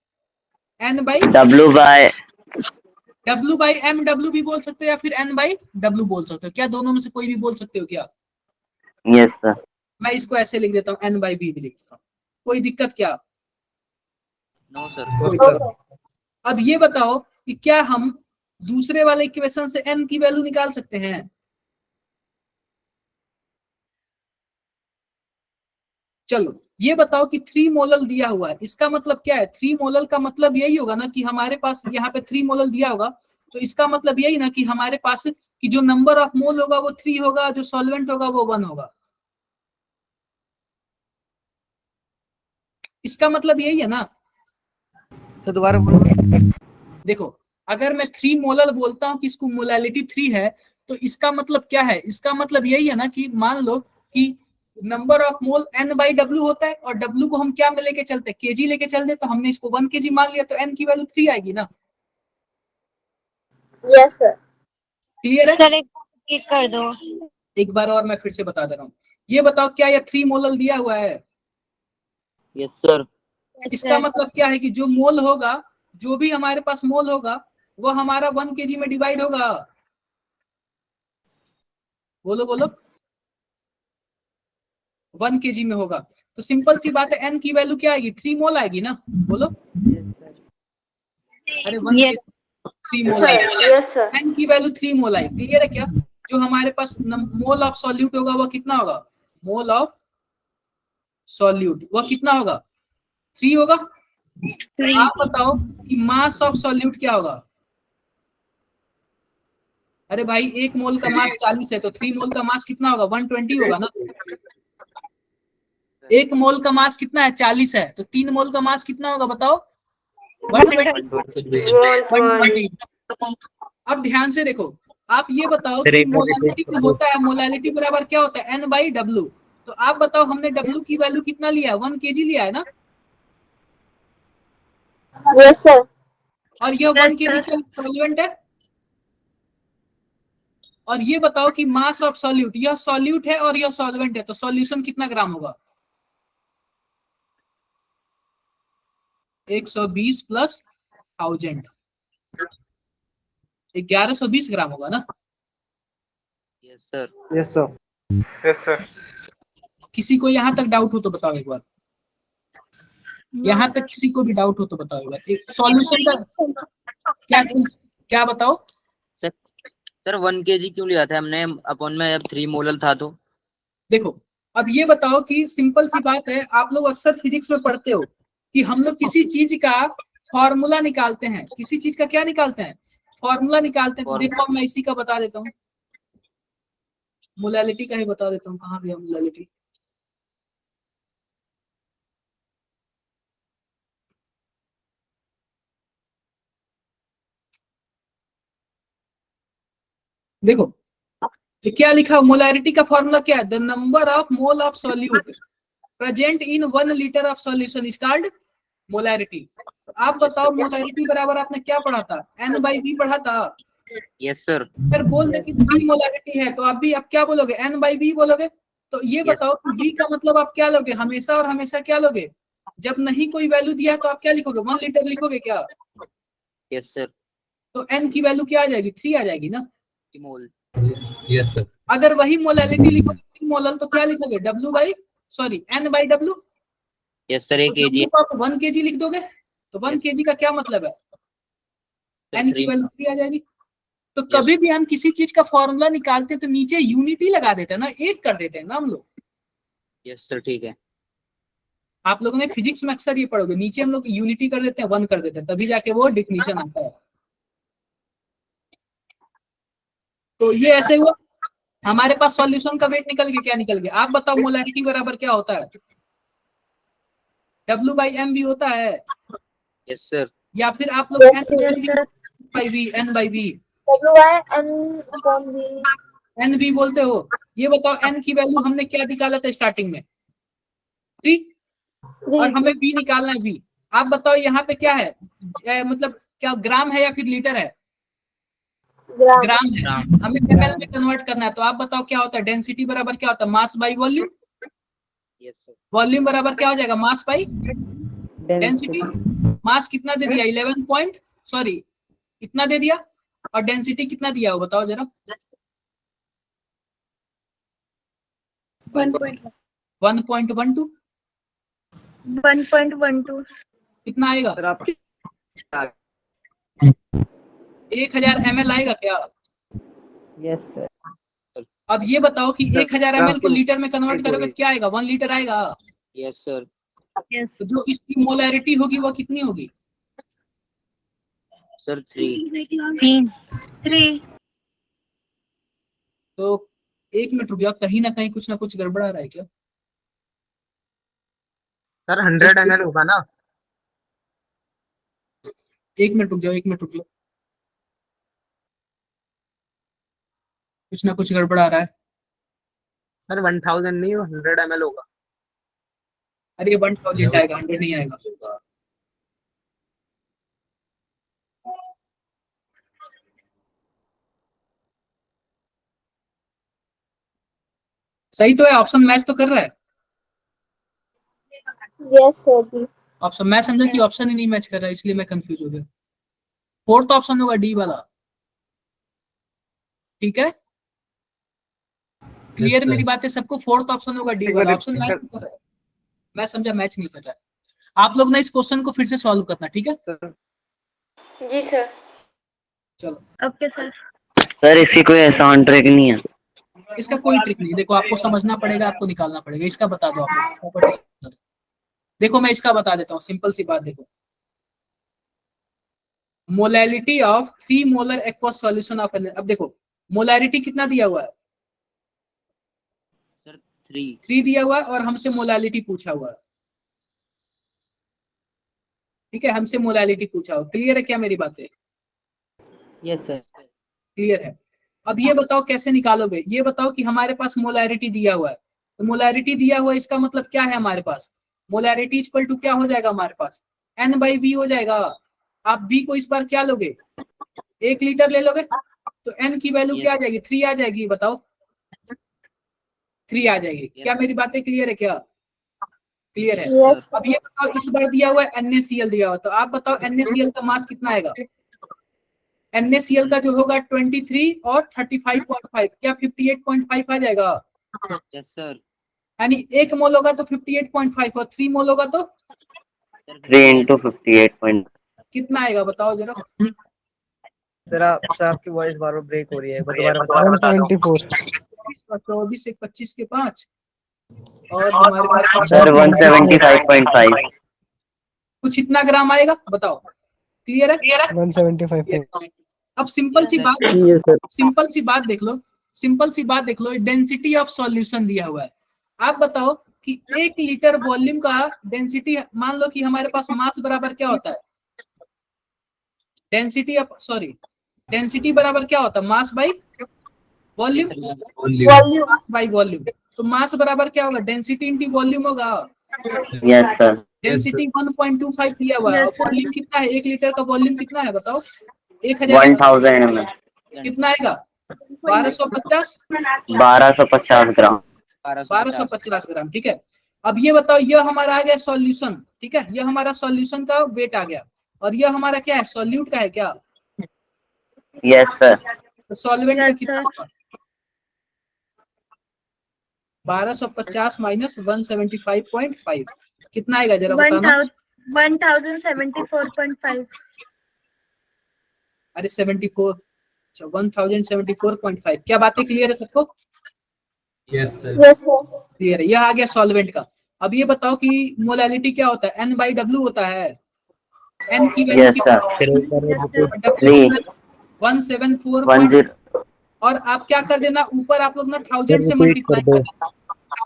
N by W by M, W भी बोल सकते हो या फिर N बाई W बोल सकते हो। क्या दोनों में से कोई भी बोल सकते हो क्या? Yes sir. मैं इसको ऐसे लिख देता हूँ, N बाई B भी लिख देता हूँ। कोई दिक्कत क्या? No sir. कोई दिक्कत। अब ये बताओ कि क्या हम दूसरे वाले इक्वेशन से N की वैल्यू निकाल सकते हैं? चलो ये बताओ कि 3 मोलल दिया हुआ है, इसका मतलब क्या है? 3 मोलल का मतलब यही होगा ना कि हमारे पास यहाँ पे 3 मोलल दिया होगा, तो इसका मतलब यही ना कि हमारे पास कि जो नंबर ऑफ मोल होगा वो 3 होगा, जो सॉल्वेंट होगा वो 1 होगा। इसका मतलब यही है ना। सर दोबारा बोलो। देखो अगर मैं 3 मोलल बोलता हूँ कि इसको मोलैलिटी 3 है, तो इसका मतलब क्या है? इसका मतलब यही है ना कि मान लो कि number of mole N by W होता है, और W को हम क्या में लेके चलते हैं, केजी लेके चलते, तो हमने इसको 1 kg मान लिया, तो N की वैल्यू 3 आएगी ना। Yes sir. क्लियर है? सर एक रिपीट कर दो। एक बार और मैं फिर से बता दे रहा हूँ। ये बताओ क्या ये 3 मोलल दिया हुआ है? Yes sir. इसका मतलब क्या है कि जो मोल होगा, जो भी हमारे पास मोल होगा, वो हमारा 1 kg में डिवाइड होगा। बोलो बोलो, 1 kg में होगा। तो सिंपल सी बात है, N की वैल्यू क्या आएगी? 3 मोल आएगी ना। बोलो, अरे 1 ये 3 मोल आएगी। Yes sir. N की वैल्यू 3 मोल आएगी। क्लियर है क्या? जो हमारे पास मोल ऑफ सॉल्यूट होगा वो कितना होगा? मोल ऑफ सॉल्यूट वो कितना होगा? 3 होगा। आप बताओ कि मास ऑफ सॉल्यूट क्या होगा? अरे भाई 1 मोल का मास 40 है, तो 3 मोल का मास कितना होगा? 120 होगा ना। 1 मोल का मास कितना है? 40 है, तो 3 मोल का मास कितना होगा बताओ? 120। अब ध्यान से देखो, आप ये बताओ कि मोलैलिटी में होता है, मोलैलिटी बराबर क्या होता है? N by W। तो आप बताओ हमने W की वैल्यू कितना लिया है? 1 kg लिया है ना। Yes sir. और यह 1 kg का सॉल्वेंट है, और ये बताओ कि मास ऑफ सॉल्यूट, यह सॉल्यूट है और यह सॉल्वेंट है, तो सॉल्यूशन कितना ग्राम होगा? 120 प्लस 1000, 1120 ग्राम होगा ना? Yes sir. Yes sir. Yes sir. किसी को यहाँ तक डाउट हो तो बताओ एक बार, यहाँ तक किसी को भी डाउट हो तो बताओ एक बार। एक सॉल्यूशन का क्या बताओ? सर 1 kg क्यों लिया था हमने अपॉन में, अब 3 मोलर था तो? देखो अब ये बताओ कि सिंपल सी बात है, आप लोग अक्सर फिजिक्स में पढ़ते हो कि हम लोग किसी चीज का फॉर्मूला निकालते हैं, किसी चीज का क्या निकालते हैं? फॉर्मूला निकालते हैं। तो देखो मैं इसी का बता देता हूँ, मोलैलिटी का ही बता देता हूँ। कहाँ गया मोलैलिटी? देखो ये क्या लिखा, मोलैरिटी का फॉर्मूला क्या है? The number of mole of solute present in 1 litre of solution is called molarity. आप बताओ मोलैरिटी बराबर आपने क्या पढ़ा था? N/V पढ़ा था। Yes sir. अगर बोल दे कि V मोलैरिटी है तो आप भी आप क्या बोलोगे? N/V बोलोगे। तो ये बताओ कि V का मतलब आप क्या लोगे? हमेशा और हमेशा क्या लोगे? जब नहीं कोई वैल्यू दिया तो आप क्या लिखोगे? 1 लीटर लिखोगे क्या? Yes sir. तो N की वैल्यू क्या आ जाएगी? 3 आ जाएगी ना? मोल। Yes sir. अगर वही मोलैलिटी लिखोगे 3 मोलल तो क्या लिखोगे? N/W। Yes sir. 1 kg। तो आप 1 kg लिख दोगे। तो 1 kg का क्या मतलब है? N की वैल्यू 3 आ जाएगी। तो कभी भी हम किसी चीज का फॉर्मूला निकालते हैं तो नीचे यूनिटी लगा देते हैं ना, 1 कर देते हैं ना हम लोग। यस सर ठीक है। आप लोगों ने फिजिक्स में अक्सर ये पढ़ोगे, नीचे हम लोग यूनिटी कर देते हैं, 1 कर देते हैं, तभी जाके वो डिफिनीशन आता है। तो ये ऐसे हुआ, हमारे पास सॉल्यूशन का वेट निकल गया। क्या निकल गया? आप बताओ मोलैरिटी बराबर क्या होता है? W/mv होता है। Yes sir. या फिर आप लोग N/V बोलते हो। ये बताओ N की वैल्यू हमने क्या निकाला था स्टार्टिंग में? 3, और हमें V निकालना है। V आप बताओ यहाँ पे क्या है? मतलब क्या ग्राम है या फिर लीटर है? ग्राम है। हमें ml में कन्वर्ट करना है। तो आप बताओ क्या होता है? डेंसिटी बराबर क्या होता है? Mass by volume. Yes sir. Volume बराबर क्या हो जाएगा? Mass by density. मास कितना दे दिया? 11 पॉइंट सॉरी इतना दे दिया, और डेंसिटी कितना दिया हो बताओ जरा? 1.12। 1.12 कितना आएगा? सर आप 1000 ml आएगा क्या? Yes sir. अब ये बताओ कि 1000 ml को लीटर में कन्वर्ट करोगे तो क्या आएगा? 1 लीटर आएगा। Yes sir. तो जो इसकी मोलैरिटी होगी वो कितनी होगी? सर 3। 3। तो 1 मिनट रुक जाओ, कहीं ना कहीं कुछ ना कुछ गड़बड़ा रहा है क्या? सर 100 ml होगा ना? 1 मिनट रुक जाओ, 1 मिनट रुक जाओ, कुछ ना कुछ गड़बड़ा रहा है। सर 1000 नहीं, 100 ml होगा। अरे ये 1000 आएगा, 100 नहीं आएगा। सही तो है, ऑप्शन मैच तो कर रहा है। Yes sir. ऑप्शन मैं समझा कि ऑप्शन ही नहीं मैच कर रहा है, इसलिए मैं कंफ्यूज हो गया। 4th ऑप्शन होगा डी वाला। ठीक है, क्लियर मेरी बात है सबको? 4th ऑप्शन होगा डी वाला। ऑप्शन मैच नहीं कर रहा है, मैं समझा मैच नहीं कर रहा है। आप लोग ना इस क्वेश्चन को फिर से सॉल्व करना, ठीक है? जी सर। चलो ओके सर। सर इसकी कोई आसान ट्रिक नहीं है? इसका कोई ट्रिक नहीं, देखो आपको समझना पड़ेगा, आपको निकालना पड़ेगा। इसका बता दो आप लोग। देखो मैं इसका बता देता हूँ, सिंपल सी बात। देखो molality of 3 molar aqueous solution of. अब देखो मोलैरिटी कितना दिया हुआ है? सर 3। 3 दिया हुआ है, और हमसे मोलैलिटी पूछा हुआ है। ठीक है, हमसे मोलैलिटी पूछा हुआ। क्लियर है क्या मेरी बातें? Yes sir. क्लियर है। अब ये बताओ कैसे निकालोगे? ये बताओ कि हमारे पास मोलैरिटी दिया हुआ है, तो मोलैरिटी दिया हुआ है इसका मतलब क्या है? हमारे पास मोलैरिटी इक्वल टू क्या हो जाएगा? हमारे पास N/V हो जाएगा। आप V को इस बार क्या लोगे? 1 लीटर ले लोगे। तो तो n की वैल्यू क्या आ जाएगी? 3 आ जाएगी, बताओ 3 आ जाएगी। क्या मेरी बातें क्लियर है? क्या क्लियर है? Yes. अब ये बताओ, इस बार दिया हुआ है NaCl दिया हुआ, तो आप बताओ NaCl का मास कितना आएगा? NaCl का जो होगा 23 और 35.5, क्या 58.5 आ जाएगा? Yes sir. यानी 1 मोल होगा तो 58.5 और 3 मोल होगा तो 3 × 58. कितना आएगा बताओ जरा। सर आपकी वॉइस बार बार ब्रेक हो रही है, दोबारा बताओ। 174 24 एक 25 के 5 और हमारे पास सर 175.5. कुछ इतना ग्राम आएगा, बताओ। क्लियर है? 175 अब सिंपल सी बात देख लो, सिंपल सी बात देख लो, सिंपल सी बात देख लो, डेंसिटी ऑफ सॉल्यूशन दिया हुआ है। आप बताओ कि 1 लीटर वॉल्यूम का डेंसिटी, मान लो कि हमारे पास मास बराबर क्या होता है? डेंसिटी ऑफ डेंसिटी बराबर क्या होता है? Mass by volume, mass by volume. तो मास बराबर क्या होगा? डेंसिटी इंटू वॉल्यूम होगा। Yes sir. डेंसिटी 1.25 दिया हुआ है और वॉल्यूम कितना है? 1 लीटर का वॉल्यूम कितना है बताओ? 1000 1000 ml. कितना आएगा? 1250 1250 ग्राम. 1250 ग्राम। ठीक है, अब ये बताओ, यह हमारा आ गया सॉल्यूशन। ठीक है, यह हमारा सॉल्यूशन का वेट आ गया, और यह हमारा क्या है? सॉल्यूट का है क्या? Yes sir. तो सॉल्वेंट का Yes, कितना sir. होगा? 1250 माइनस 175.5 कितना आएगा जरा बताना। 1074.5. अरे 74, 1074.5। क्या बातें क्लियर है सबको? Yes sir. Yes, sir. Clear है? यह आ गया सॉल्वेंट का। अब ये बताओ कि मोलालिटी क्या होता है? N/W होता है। N की वैल्यू यस सर. 3 174. और आप क्या कर देना, ऊपर आप लोग ना 1000 से मल्टीप्लाई कर देना।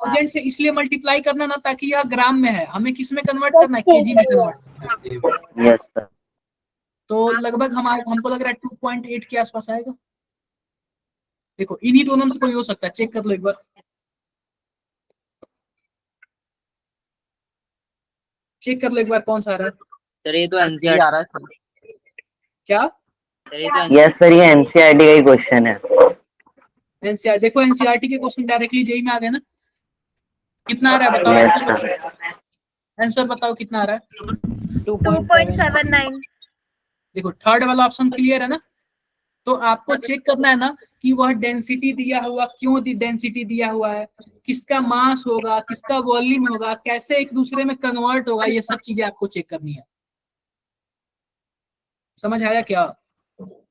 1000 से इसलिए मल्टीप्लाई करना ना ताकि यह ग्राम में है, हमें किस में कन्वर्ट करना है? केजी में कन्वर्ट करना है। Yes sir. तो लगभग हमको लग रहा है 2.8 के आसपास आएगा। देखो इन्हीं दोनों में से कोई हो सकता है, चेक कर लो एक बार, चेक कर लो एक बार कौन सा आ रहा है। सर ये तो एनसीआर आ रहा है सर। क्या? सर ये तो यस सर, ये एनसीईआरटी का ही क्वेश्चन है. एनसीआर, देखो एनसीईआरटी के क्वेश्चन डायरेक्टली जेई में आ गए ना। कितना आ रहा है बताओ? Yes sir. आंसर बताओ कितना आ रहा है? 2.79. देखो थर्ड वाला ऑप्शन क्लियर है ना। तो आपको चेक करना है ना कि वह डेंसिटी दिया हुआ, क्यों डेंसिटी दिया हुआ है, किसका मास होगा, किसका वॉल्यूम होगा, कैसे एक दूसरे में कन्वर्ट होगा, ये सब चीजें आपको चेक करनी है। समझ आया क्या?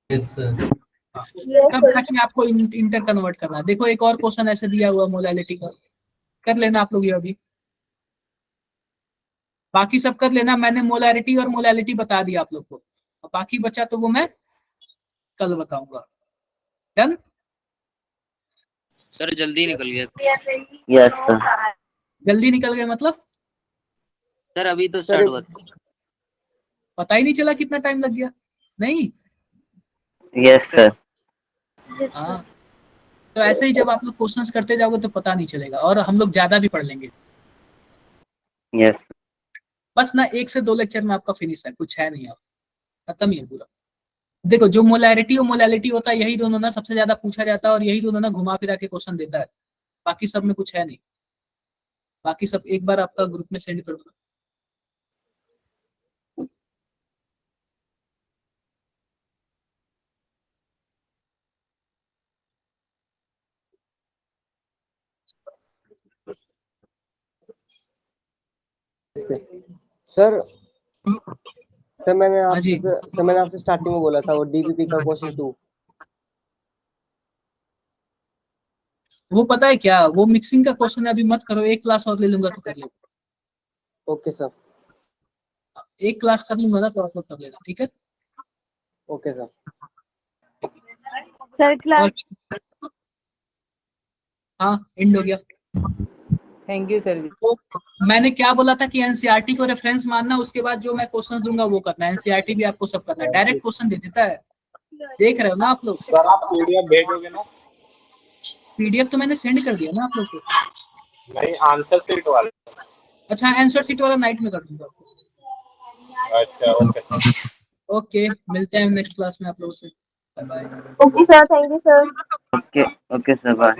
Yes sir. तब जाके आपको इंटर कन्वर्ट करना है। देखो एक और क्वेश्चन ऐसे दिया हुआ मोलालिटी का, कर लेना आप लोग ये अभी, बाकी सब कर लेना। मैंने मोलारिटी और मोलालिटी बता दिया आप लोग को, बाकी बचा तो वो मैं कल बताऊंगा। डन? सर जल्दी निकल गया। Yes sir. जल्दी निकल गए मतलब? सर अभी तो स्टार्ट हुआ था। पता ही नहीं चला कितना टाइम लग गया। नहीं? Yes sir. हाँ, तो ऐसे ही जब आप लोग क्वेश्चंस करते जाओगे तो पता नहीं चलेगा, और हम लोग ज्यादा भी पढ़ लेंगे। यस. बस ना 1 से 2 लेक्चर में आपका फिनिश है, कुछ है नहीं, आप खत्म ही है पूरा। देखो जो मोलैरिटी और मोलालिटी होता है, यही दोनों ना सबसे ज्यादा पूछा जाता है, और यही दोनों ना घुमा फिरा के क्वेश्चन देता है। बाकी सब में कुछ है नहीं। बाकी सब एक बार आपका ग्रुप में सेंड कर दो। सर सर मैंने हाँ जी। आपसे स्टार्टिंग में बोला था वो डीपीपी का क्वेश्चन 2। वो पता है क्या, वो मिक्सिंग का क्वेश्चन है, अभी मत करो, एक क्लास और ले लूंगा तो कर लेगा। Okay sir. एक क्लास कर लूंगा ना तो आप लोग कर लेना, ठीक है? Okay sir. Sir, class. हाँ एंड हो गया। थैंक यू सर जी। तो मैंने क्या बोला था कि एनसीईआरटी को रेफरेंस मानना, उसके बाद जो मैं क्वेश्चन दूंगा वो करना है। एनसीईआरटी भी आपको सब करना है, डायरेक्ट क्वेश्चन दे देता है, देख रहे हो ना आप लोग? सर आप पीडीएफ भेजोगे ना? पीडीएफ तो मैंने सेंड कर दिया ना आप लोग को। नहीं, आंसर शीट वाला। अच्छा आंसर शीट वाला नाइट में कर दूंगा आपको। अच्छा ओके सर। ओके, मिलते हैं नेक्स्ट क्लास में आप लोगों से। Bye bye. Okay sir, thank you sir. Okay okay sir bye.